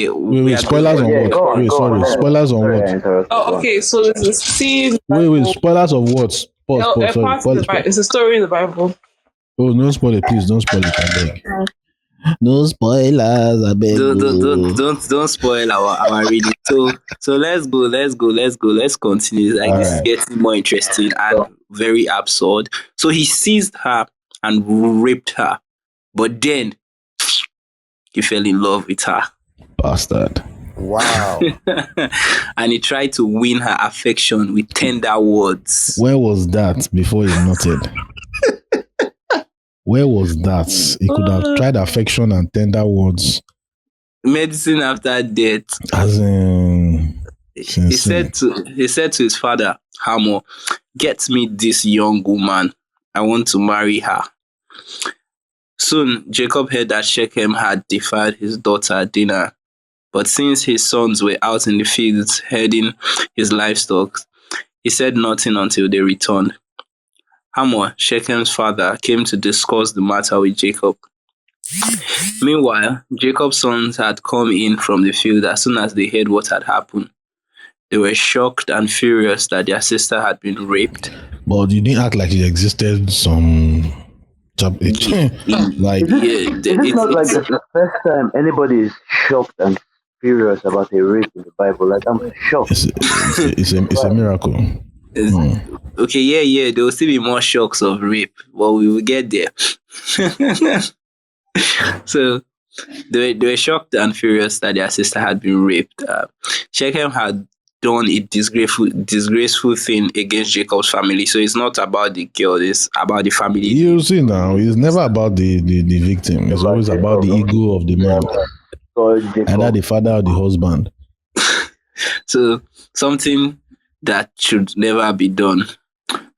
Speaker 1: Wait, spoilers on what? Wait, sorry, spoilers on what?
Speaker 6: Oh, okay. So there's a scene.
Speaker 1: Wait, spoilers of what? Pause, sorry.
Speaker 6: It's a story in the Bible.
Speaker 1: Oh, no spoil it, please. Don't spoil it, I beg. No spoilers, I beg.
Speaker 7: Don't spoil our reading. So let's go. Let's continue. Like this is getting more interesting and very absurd. So he seized her and raped her, but then he fell in love with her.
Speaker 1: Bastard.
Speaker 3: Wow.
Speaker 7: And he tried to win her affection with tender words.
Speaker 1: Where was that before he noted? Where was that? He could have tried affection and tender words.
Speaker 7: Medicine after death.
Speaker 1: As in,
Speaker 7: he said to his father, Hamor, get me this young woman. I want to marry her. Soon, Jacob heard that Shechem had defiled his daughter Dinah. But since his sons were out in the fields herding his livestock, he said nothing until they returned. Hamor, Shechem's father, came to discuss the matter with Jacob. Meanwhile, Jacob's sons had come in from the field as soon as they heard what had happened. They were shocked and furious that their sister had been raped.
Speaker 1: But you didn't act like it existed some...
Speaker 2: like, it's not like the first time anybody is shocked and furious about a rape in the Bible. Like, I'm shocked.
Speaker 1: It's a miracle.
Speaker 7: Okay, yeah, there will still be more shocks of rape, but we will get there. So they were shocked and furious that their sister had been raped. Shechem had done a disgraceful thing against Jacob's family. So it's not about the girl, it's about the family.
Speaker 1: You see now, it's never about the victim. It's always about the ego of the man. Either the father or the husband.
Speaker 7: So something that should never be done.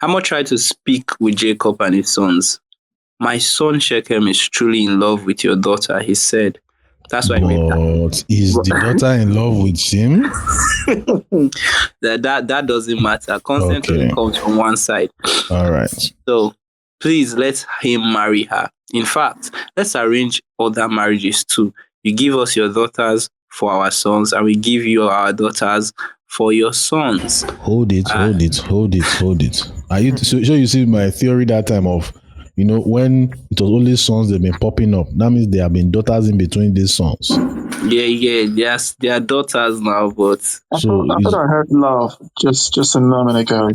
Speaker 7: Hamor tried to speak with Jacob and his sons. My son Shechem is truly in love with your daughter, he said. That's why
Speaker 1: But is the daughter in love with him?
Speaker 7: that doesn't matter. Consent only comes from one side.
Speaker 1: All right.
Speaker 7: So please let him marry her. In fact, let's arrange other marriages too. You give us your daughters for our sons, and we give you our daughters for your sons.
Speaker 1: Hold it. Are you so you see my theory that time of, when it was only sons they've been popping up. That means there have been daughters in between these sons.
Speaker 7: Yeah. They are daughters now, but
Speaker 8: I thought I heard love just a moment ago.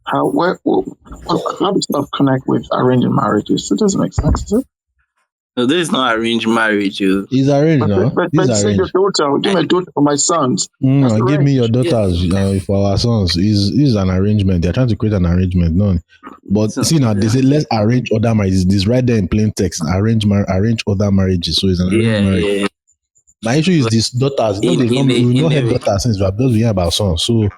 Speaker 8: How does love connect with arranging marriages? It doesn't make sense, does it?
Speaker 7: no, this is not arranged marriage.
Speaker 1: He's arranged now.
Speaker 8: But
Speaker 1: He's
Speaker 8: say your
Speaker 1: arranged.
Speaker 8: daughter, give me a daughter for my sons.
Speaker 1: Give me your daughters for our sons. Is an arrangement. They're trying to create an arrangement, no. But see now, they say let's arrange other marriages. This right there in plain text. Arrange other marriages. So it's an arranged marriage. Yeah. My issue is these daughters. We've not had daughters since we have just been hearing about sons. So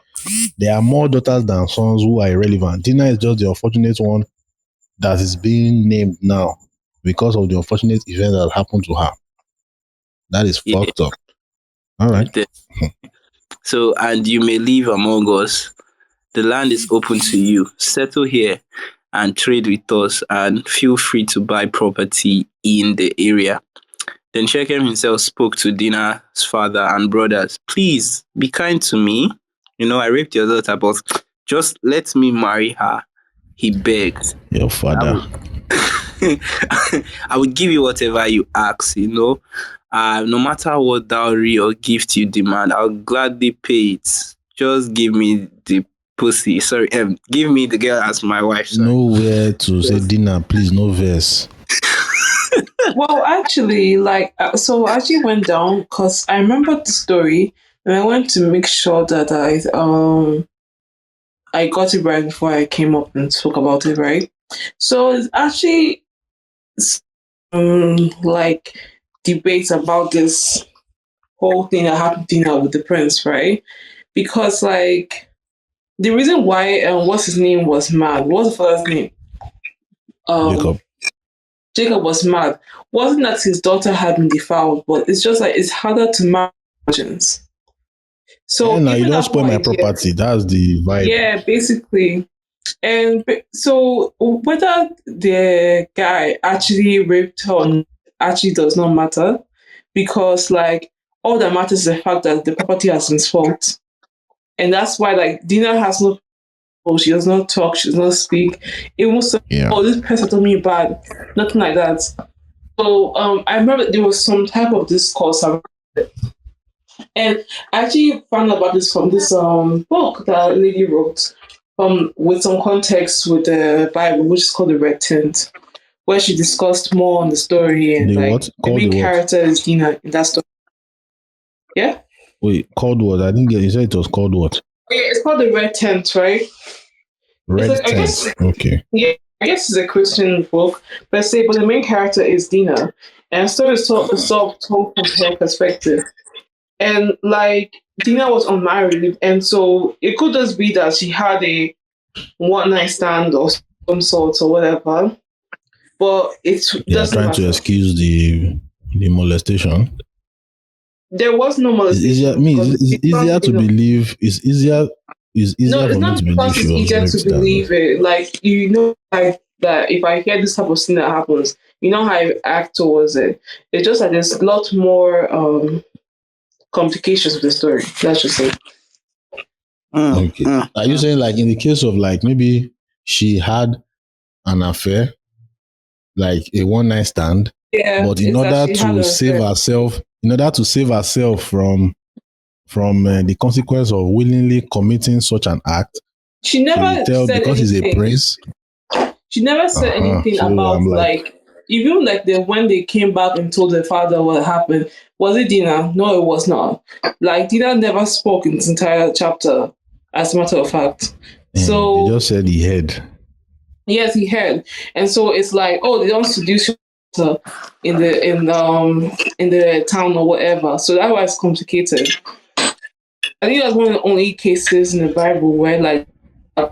Speaker 1: there are more daughters than sons who are irrelevant. Dina is just the unfortunate one that is being named now because of the unfortunate event that happened to her. That is fucked up. All right.
Speaker 7: So, and you may live among us. The land is open to you. Settle here and trade with us, and feel free to buy property in the area. Then Shechem himself spoke to Dinah's father and brothers. Please be kind to me. I raped your daughter, but just let me marry her. He begged.
Speaker 1: Your father.
Speaker 7: I would give you whatever you ask, no matter what dowry or gift you demand, I'll gladly pay it. Just give me the pussy. Sorry, give me the girl as my wife. Sorry.
Speaker 1: Nowhere to say dinner, please, no verse.
Speaker 6: Well, actually, so I actually went down because I remember the story and I went to make sure that I got it right before I came up and spoke about it, right? So it's actually debates about this whole thing that happened to Dina with the prince, right? Because the reason why what's his name was mad, what's the father's name? Jacob was mad. Wasn't that his daughter had been defiled, but it's just it's harder to marry virgins. So
Speaker 1: you don't spoil my property. That's the vibe.
Speaker 6: Yeah, basically. And so whether the guy actually raped her or not actually does not matter, because all that matters is the fact that the property has been fault. And that's why Dina has no, she does not talk, she does not speak. It was this person told me bad, nothing like that. So I remember there was some type of discourse around it. And I actually found out about this from this book that a lady wrote with some context with the Bible, which is called The Red Tent, where she discussed more on the story and the main character is Dina in that story. Yeah?
Speaker 1: Wait, called what? I didn't get. You said it was called what?
Speaker 6: Yeah, it's called The Red Tent, right?
Speaker 1: Red Tent. Okay.
Speaker 6: Yeah, I guess it's a Christian book, but the main character is Dina, and the story is told from her perspective. And Dina was unmarried, and so it could just be that she had a one-night stand or some sort or whatever. But it's
Speaker 1: trying to excuse the molestation.
Speaker 6: There was no molestation.
Speaker 1: It's easier to believe. It's easier for me to believe she was
Speaker 6: easier to believe it. That if I hear this type of thing that happens, you know how I act towards it. It's just there's a lot more complications with the story. Let's just say.
Speaker 1: Okay. Are you saying in the case of maybe she had an affair, a one-night stand, but in order to save herself from the consequence of willingly committing such an act,
Speaker 6: She
Speaker 1: So you
Speaker 6: never
Speaker 1: tell
Speaker 6: said
Speaker 1: because he's a
Speaker 6: anything.
Speaker 1: prince.
Speaker 6: She never said anything
Speaker 1: So
Speaker 6: about
Speaker 1: I'm like,
Speaker 6: like even like when they came back and told their father what happened. Was it Dina? No, it was not. Like Dina never spoke in this entire chapter, as a matter of fact.
Speaker 1: you
Speaker 6: So
Speaker 1: just said he had.
Speaker 6: yes, he had. And so it's like, oh, they don't seduce you in the town or whatever. So that's why it's complicated. I think that's one of the only cases in the Bible where like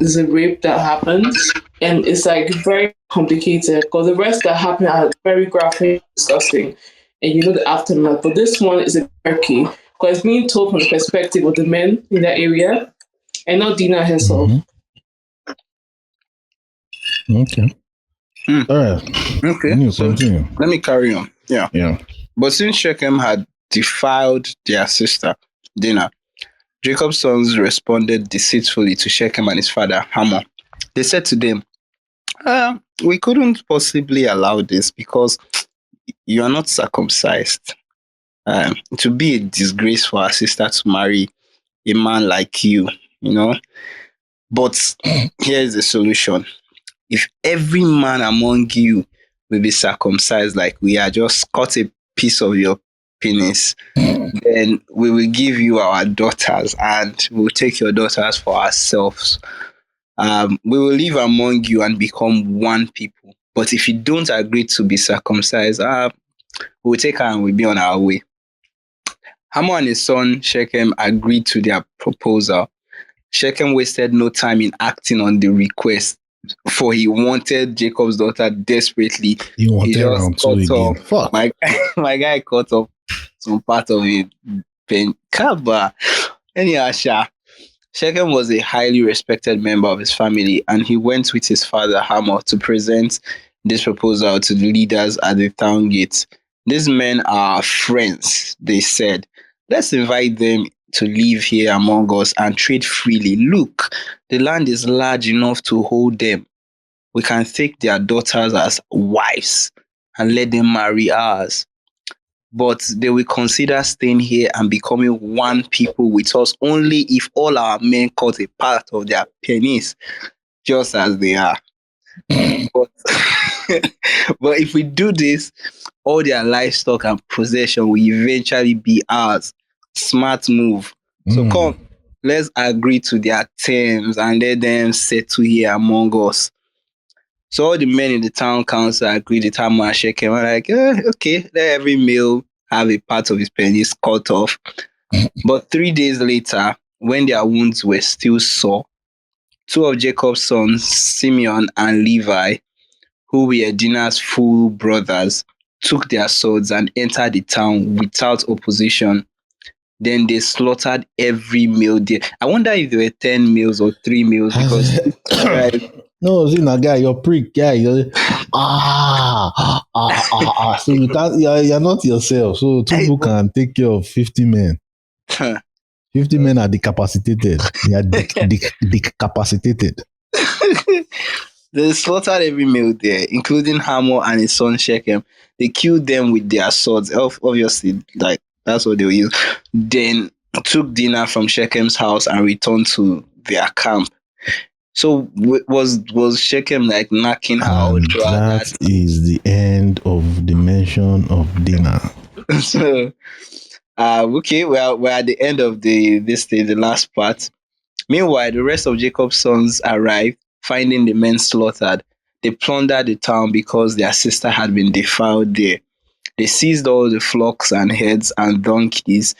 Speaker 6: there's a rape that happens and it's like very complicated because the rest that happen are very graphic, disgusting, and you know the aftermath. But this one is a murky because it's being told from the perspective of the men in that area and not Dina herself.
Speaker 1: Okay. All right.
Speaker 7: Okay, so
Speaker 1: Continue.
Speaker 7: let me carry on. Yeah.
Speaker 1: Yeah.
Speaker 7: But since Shechem had defiled their sister, Dinah, Jacob's sons responded deceitfully to Shechem and his father, Hamor. They said to them, we couldn't possibly allow this because you are not circumcised. It would be a disgrace for our sister to marry a man like you know. But here's the solution. If every man among you will be circumcised like we are, just cut a piece of your penis, then we will give you our daughters and we'll take your daughters for ourselves. We will live among you and become one people. But if you don't agree to be circumcised, we'll take her and we'll be on our way. Hamor and his son Shechem agreed to their proposal. Shechem wasted no time in acting on the request, for he wanted Jacob's daughter desperately.
Speaker 1: He wanted
Speaker 7: just
Speaker 1: round two
Speaker 7: cut
Speaker 1: again.
Speaker 7: off
Speaker 1: Fuck.
Speaker 7: my guy cut off some part of it. Kaba. Anyhow, Shechem was a highly respected member of his family, and he went with his father Hamor to present this proposal to the leaders at the town gate. These men are our friends, they said. Let's invite them to live here among us and trade freely. Look, the land is large enough to hold them. We can take their daughters as wives and let them marry ours. But they will consider staying here and becoming one people with us only if all our men cut a part of their penis, just as they are. But, but if we do this, all their livestock and possession will eventually be ours. Smart move. So come, let's agree to their terms and let them settle here among us. So all the men in the town council agreed with Hamor and Shechem. I'm like, okay, let every male have a part of his penis cut off. But 3 days later, when their wounds were still sore, two of Jacob's sons, Simeon and Levi, who were Dinah's full brothers, took their swords and entered the town without opposition. Then they slaughtered every male there. I wonder if there were 10 males or 3 males because
Speaker 1: no, see, now, guy, you're prick, guy. You're, So you can't. You're not yourself. So two people can take care of 50 men. 50 men are decapacitated. They are decapacitated.
Speaker 7: They slaughtered every male there, including Hamor and his son Shechem. They killed them with their swords. Obviously, like that's what they will use. Then took Dinah from Shechem's house and returned to their camp. So was Shechem like knocking her out throughout
Speaker 1: that is the end of the mention of Dinah.
Speaker 7: So okay, we're at the end of the last part. Meanwhile, the rest of Jacob's sons arrived, finding the men slaughtered. They plundered the town because their sister had been defiled there. They seized all the flocks and herds and donkeys,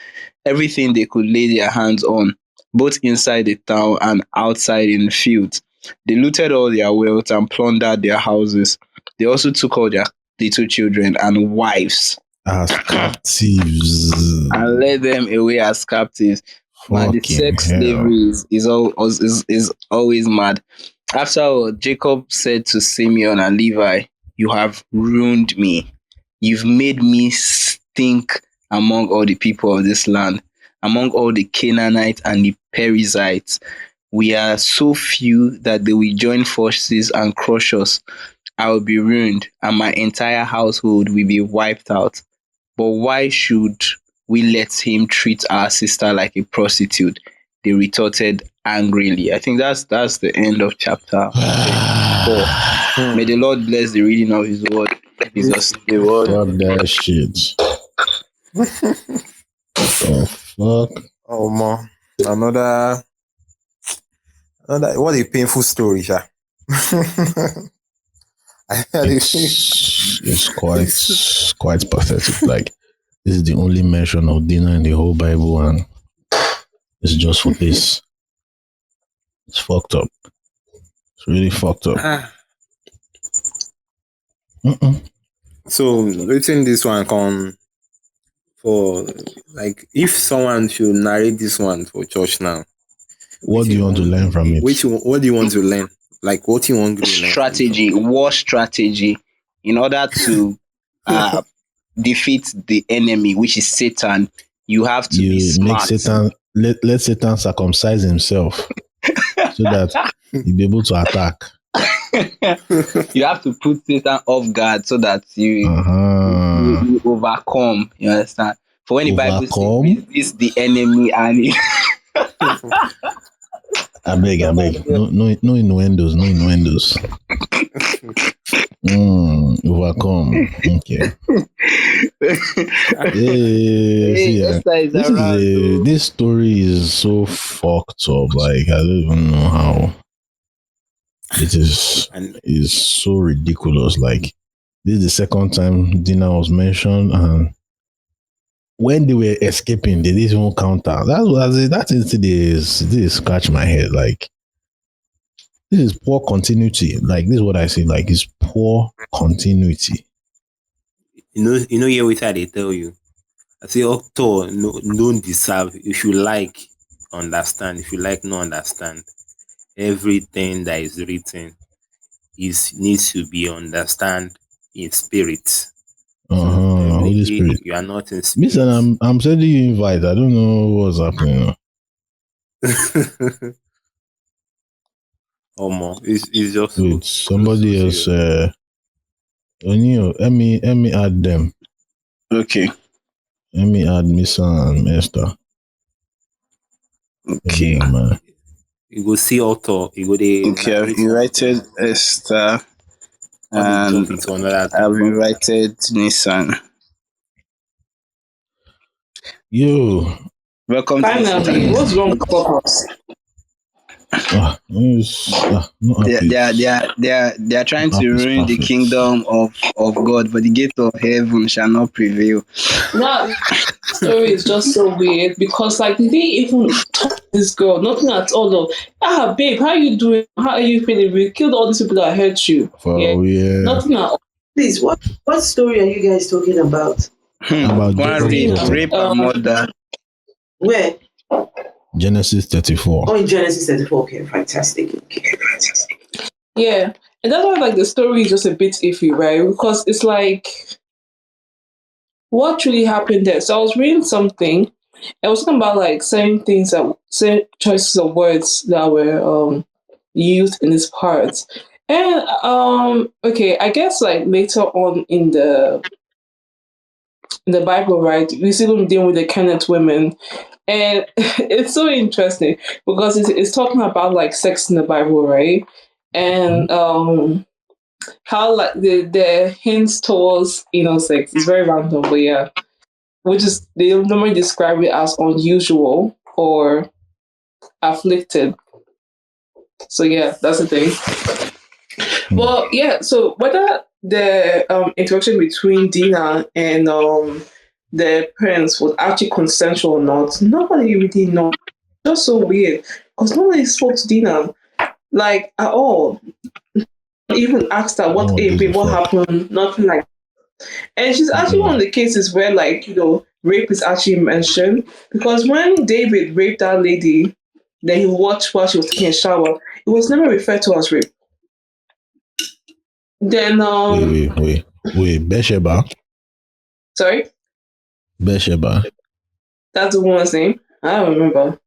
Speaker 7: everything they could lay their hands on, both inside the town and outside in the fields. They looted all their wealth and plundered their houses. They also took all their little children and wives
Speaker 1: as captives
Speaker 7: and led them away as captives. Man, the sex slavery is always mad. After Jacob said to Simeon and Levi, "You have ruined me. You've made me stink among all the people of this land, among all the Canaanites and the Perizzites. We are so few that they will join forces and crush us. I will be ruined, and my entire household will be wiped out. But why should we let him treat our sister like a prostitute?" they retorted angrily. I think that's the end of chapter 4. May the Lord bless the reading of His word. Jesus, the word.
Speaker 1: Fuck that shit. Oh fuck.
Speaker 3: Oh man, another what a painful story, Sha.
Speaker 1: It's quite pathetic. Like, this is the only mention of dinner in the whole Bible, and it's just for this. It's fucked up. It's really fucked up.
Speaker 3: So waiting this one come for, like, if someone should narrate this one for church now,
Speaker 1: What do you want to learn from it?
Speaker 3: What do you want to learn? Like, what do you want to learn?
Speaker 7: Strategy, war strategy, in order to defeat the enemy, which is Satan. You have to be smart.
Speaker 1: Make Satan let Satan circumcise himself so that he'll be able to attack.
Speaker 7: You have to put Satan off guard so that you overcome. You understand? For when the Bible says resist the enemy and
Speaker 1: I beg. No innuendos, no innuendos. Overcome. Okay. This story is so fucked up. Like, I don't even know how. It is so ridiculous. Like, this is the second time dinner was mentioned, and when they were escaping, they didn't even counter. This scratch my head. Like, this is poor continuity. Like, this is what I say. Like, it's poor continuity.
Speaker 3: You know, here what they tell you. I say, author don't deserve. If you like, understand. If you like, no understand. Everything that is written needs to be understand in spirit.
Speaker 1: Holy Spirit.
Speaker 3: You are not in spirit.
Speaker 1: Listen, I'm sending you invite. I don't know what's happening.
Speaker 3: It's just
Speaker 1: wait, somebody else. Let me add them.
Speaker 7: Okay.
Speaker 1: Let me add Misa and Esther.
Speaker 7: Okay.
Speaker 1: Man.
Speaker 3: You go see author. You go there.
Speaker 7: Okay, I've invited Esther. And I've invited Nissan.
Speaker 1: Yo.
Speaker 7: Welcome
Speaker 6: finally, what's wrong with Clubhouse?
Speaker 7: They are trying to ruin the kingdom of God, but the gate of heaven shall not prevail.
Speaker 6: That story is just so weird because, like, did they even talk to this girl? Nothing at all. Though. Babe, how you doing? How are you feeling? We killed all these people that hurt you. Nothing at all.
Speaker 5: Please, what story are you guys talking about?
Speaker 1: About
Speaker 7: rape and murder.
Speaker 5: Where?
Speaker 1: Genesis 34.
Speaker 5: Oh, in Genesis 34. Okay, fantastic.
Speaker 6: Yeah, and that's why, like, the story is just a bit iffy, right? Because it's like, what really happened there? So I was reading something. I was talking about, like, certain choices of words that were used in this part. And okay, I guess, like, later on in the Bible, right, we see them dealing with the Canaanite women, and it's so interesting because it's talking about, like, sex in the Bible, right, and how, like, the hints towards sex is very random, but yeah, which is they normally describe it as unusual or afflicted. So yeah, that's the thing. Well, yeah. So whether the interaction between Dina and the parents was actually consensual or not, nobody really knows. Just so weird because nobody spoke to Dina, like, at all. Even asked her what happened. Nothing like. And she's actually one of the cases where, like, rape is actually mentioned because when David raped that lady, then he watched while she was taking a shower. It was never referred to as rape. Then
Speaker 1: wait, Bathsheba.
Speaker 6: Sorry?
Speaker 1: Bathsheba.
Speaker 6: That's the woman's name. I don't remember.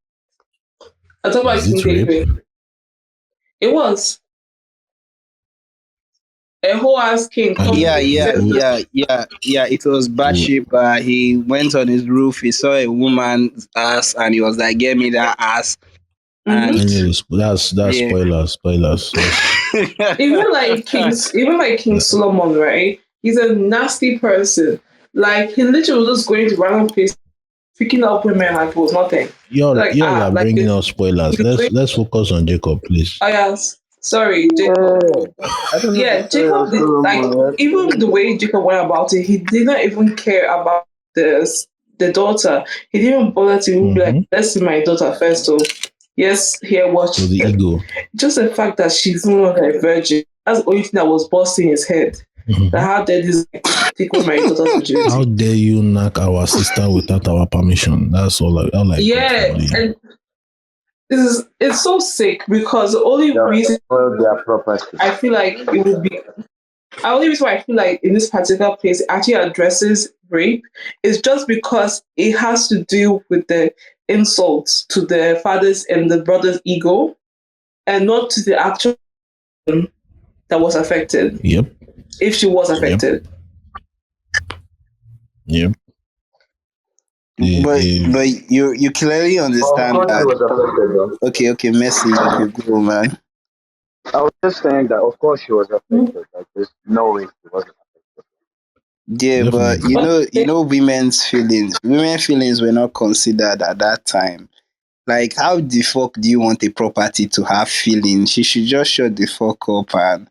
Speaker 6: I thought about King David. It was. A whole ass king.
Speaker 7: Yeah. It was Bathsheba. He went on his roof. He saw a woman's ass, and he was like, "Get me that ass." And
Speaker 1: Anyways, that's
Speaker 7: yeah.
Speaker 1: spoilers.
Speaker 6: Even like King Solomon, right? He's a nasty person. Like he literally was just going to random places, picking up women like it was nothing. Like
Speaker 1: Y'all are
Speaker 6: like
Speaker 1: bringing out spoilers.
Speaker 6: he's going,
Speaker 1: Let's focus on Jacob, please.
Speaker 6: oh yes, sorry, Jacob.
Speaker 2: I don't know the
Speaker 6: Yeah,
Speaker 2: story of
Speaker 6: Jacob did like
Speaker 2: Solomon.
Speaker 6: even the way Jacob went about it, he did not even care about the daughter. He didn't even bother to be like,
Speaker 1: Mm-hmm.
Speaker 6: let's see my daughter first. So yes, here watch
Speaker 1: So the
Speaker 6: it.
Speaker 1: ego.
Speaker 6: Just the fact that she's no longer a virgin. That's the only thing that was busting his head.
Speaker 1: Mm-hmm.
Speaker 6: That how dare this take away my daughter's
Speaker 1: How
Speaker 6: virginity?
Speaker 1: dare you knock our sister without our permission? That's all I got
Speaker 6: Yeah,
Speaker 1: from you.
Speaker 6: and it's so sick because the only reason
Speaker 2: Well, their property.
Speaker 6: I feel like it would be the only reason why I feel like in this particular place it actually addresses rape is just because it has to do with the insults to the father's and the brother's ego and not to the actual person that was affected.
Speaker 1: Yep.
Speaker 6: If she was affected.
Speaker 1: Yep.
Speaker 4: But you clearly
Speaker 2: Of
Speaker 4: understand
Speaker 2: course, she
Speaker 4: that.
Speaker 2: was affected, though.
Speaker 4: Okay, Messi, you could go, man.
Speaker 2: I was just saying that, of course, she was affected. Like, there's no way she wasn't affected.
Speaker 4: Yeah, but
Speaker 1: Definitely.
Speaker 4: you know, women's feelings. Women's feelings were not considered at that time. Like, how the fuck do you want a property to have feelings? She should just shut the fuck up and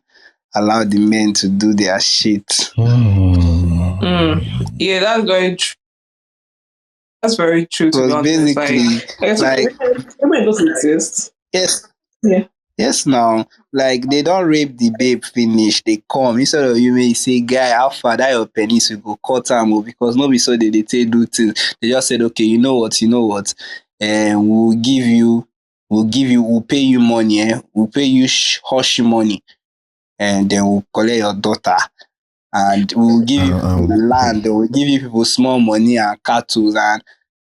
Speaker 4: allow the men to do their shit.
Speaker 6: Yeah, that's very true. That's very true, to be
Speaker 4: Because
Speaker 6: honest.
Speaker 4: basically,
Speaker 6: Women doesn't exist.
Speaker 4: yes,
Speaker 6: Yeah.
Speaker 4: yes, now, like they don't rape the babe finish. They come instead of you may say, guy, how far that your penis will go cut them because nobody saw they take do things. They just said, okay, you know what, and we'll pay you money, we'll pay you hush money, and then we'll collect your daughter. And we'll give you people land, we'll give you people small money and cattle, and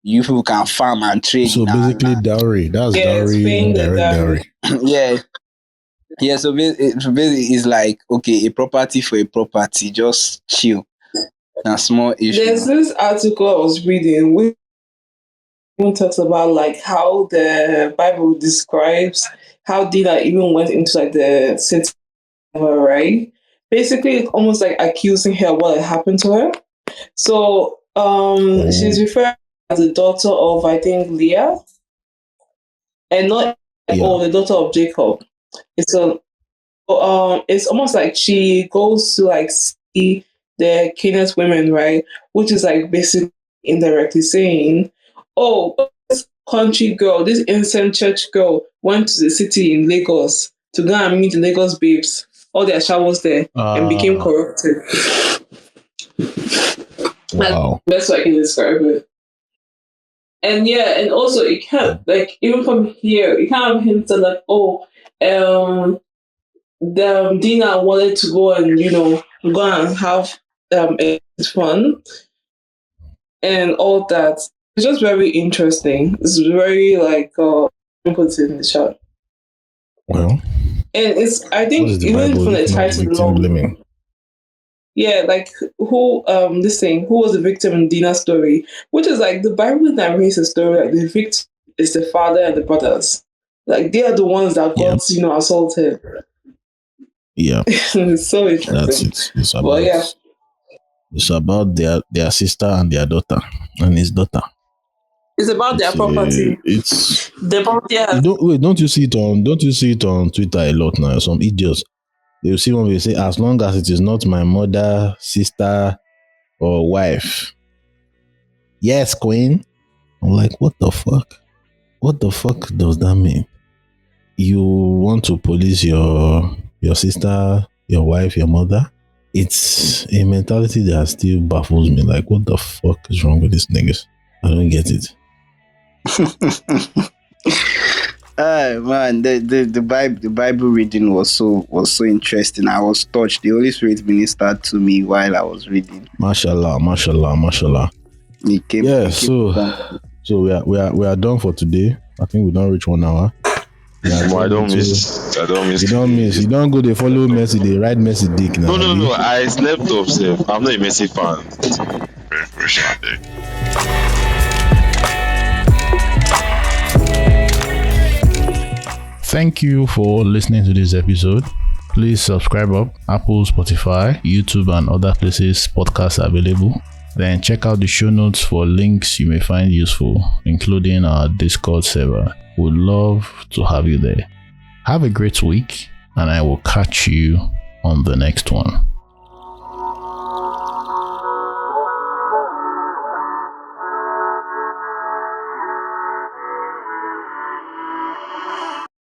Speaker 4: you people can farm and trade.
Speaker 1: So basically, dowry. That's dowry, indirect dowry.
Speaker 4: Yeah. Yeah, so basically it's like, okay, a property for a property, just chill. Now, small issue.
Speaker 6: There's this article I was reading which talks about like how the Bible describes how Dinah even went into like the city, right? Basically, it's almost like accusing her of what had happened to her. So she's referred as the daughter of I think Leah, and not the daughter of Jacob. It's almost like she goes to like see the Canaanite women, right? Which is like basically indirectly saying, oh, this country girl, this innocent church girl went to the city in Lagos to go and meet the Lagos babes, all their showers there, and became corrupted.
Speaker 1: Wow.
Speaker 6: That's what I can describe it. And yeah, and also it can't like even from here, it kind of hints at like, the Dina wanted to go and go and have fun and all that. It's just very interesting. It's very like input in the chat.
Speaker 1: Well,
Speaker 6: and it's I
Speaker 1: what
Speaker 6: think
Speaker 1: is the
Speaker 6: even
Speaker 1: Bible
Speaker 6: from the
Speaker 1: if not
Speaker 6: title
Speaker 1: victim
Speaker 6: alone,
Speaker 1: blaming?
Speaker 6: yeah, like who who was the victim in Dina's story, which is like the Bible narrates a story like the victim is the father and the brothers. Like they are the ones that got assaulted.
Speaker 1: Yeah.
Speaker 6: It's so interesting.
Speaker 1: That's it. It's
Speaker 6: But
Speaker 1: about their sister and their daughter and his daughter.
Speaker 6: it's about their property.
Speaker 1: It's
Speaker 6: The property
Speaker 1: don't you see it on Twitter a lot now? Some idiots. They'll see one will say, as long as it is not my mother, sister, or wife. Yes, queen. I'm like, what the fuck? What the fuck does that mean? You want to police your sister, your wife, your mother? It's a mentality that still baffles me. Like, what the fuck is wrong with these niggas? I don't get it.
Speaker 4: Man, the Bible reading was so interesting. I was touched. The Holy Spirit ministered to me while I was reading.
Speaker 1: Mashallah. So we are done for today. I think we don't reach 1 hour.
Speaker 9: I don't miss.
Speaker 1: You don't miss. You don't go. They follow Messi. They ride Messi dick now.
Speaker 9: No. I slept off. I'm not a Messi fan. Very sad.
Speaker 1: Thank you for listening to this episode. Please subscribe up Apple, Spotify, YouTube, and other places podcasts are available. Then check out the show notes for links you may find useful, including our Discord server. We'd love to have you there. Have a great week, and I will catch you on the next one.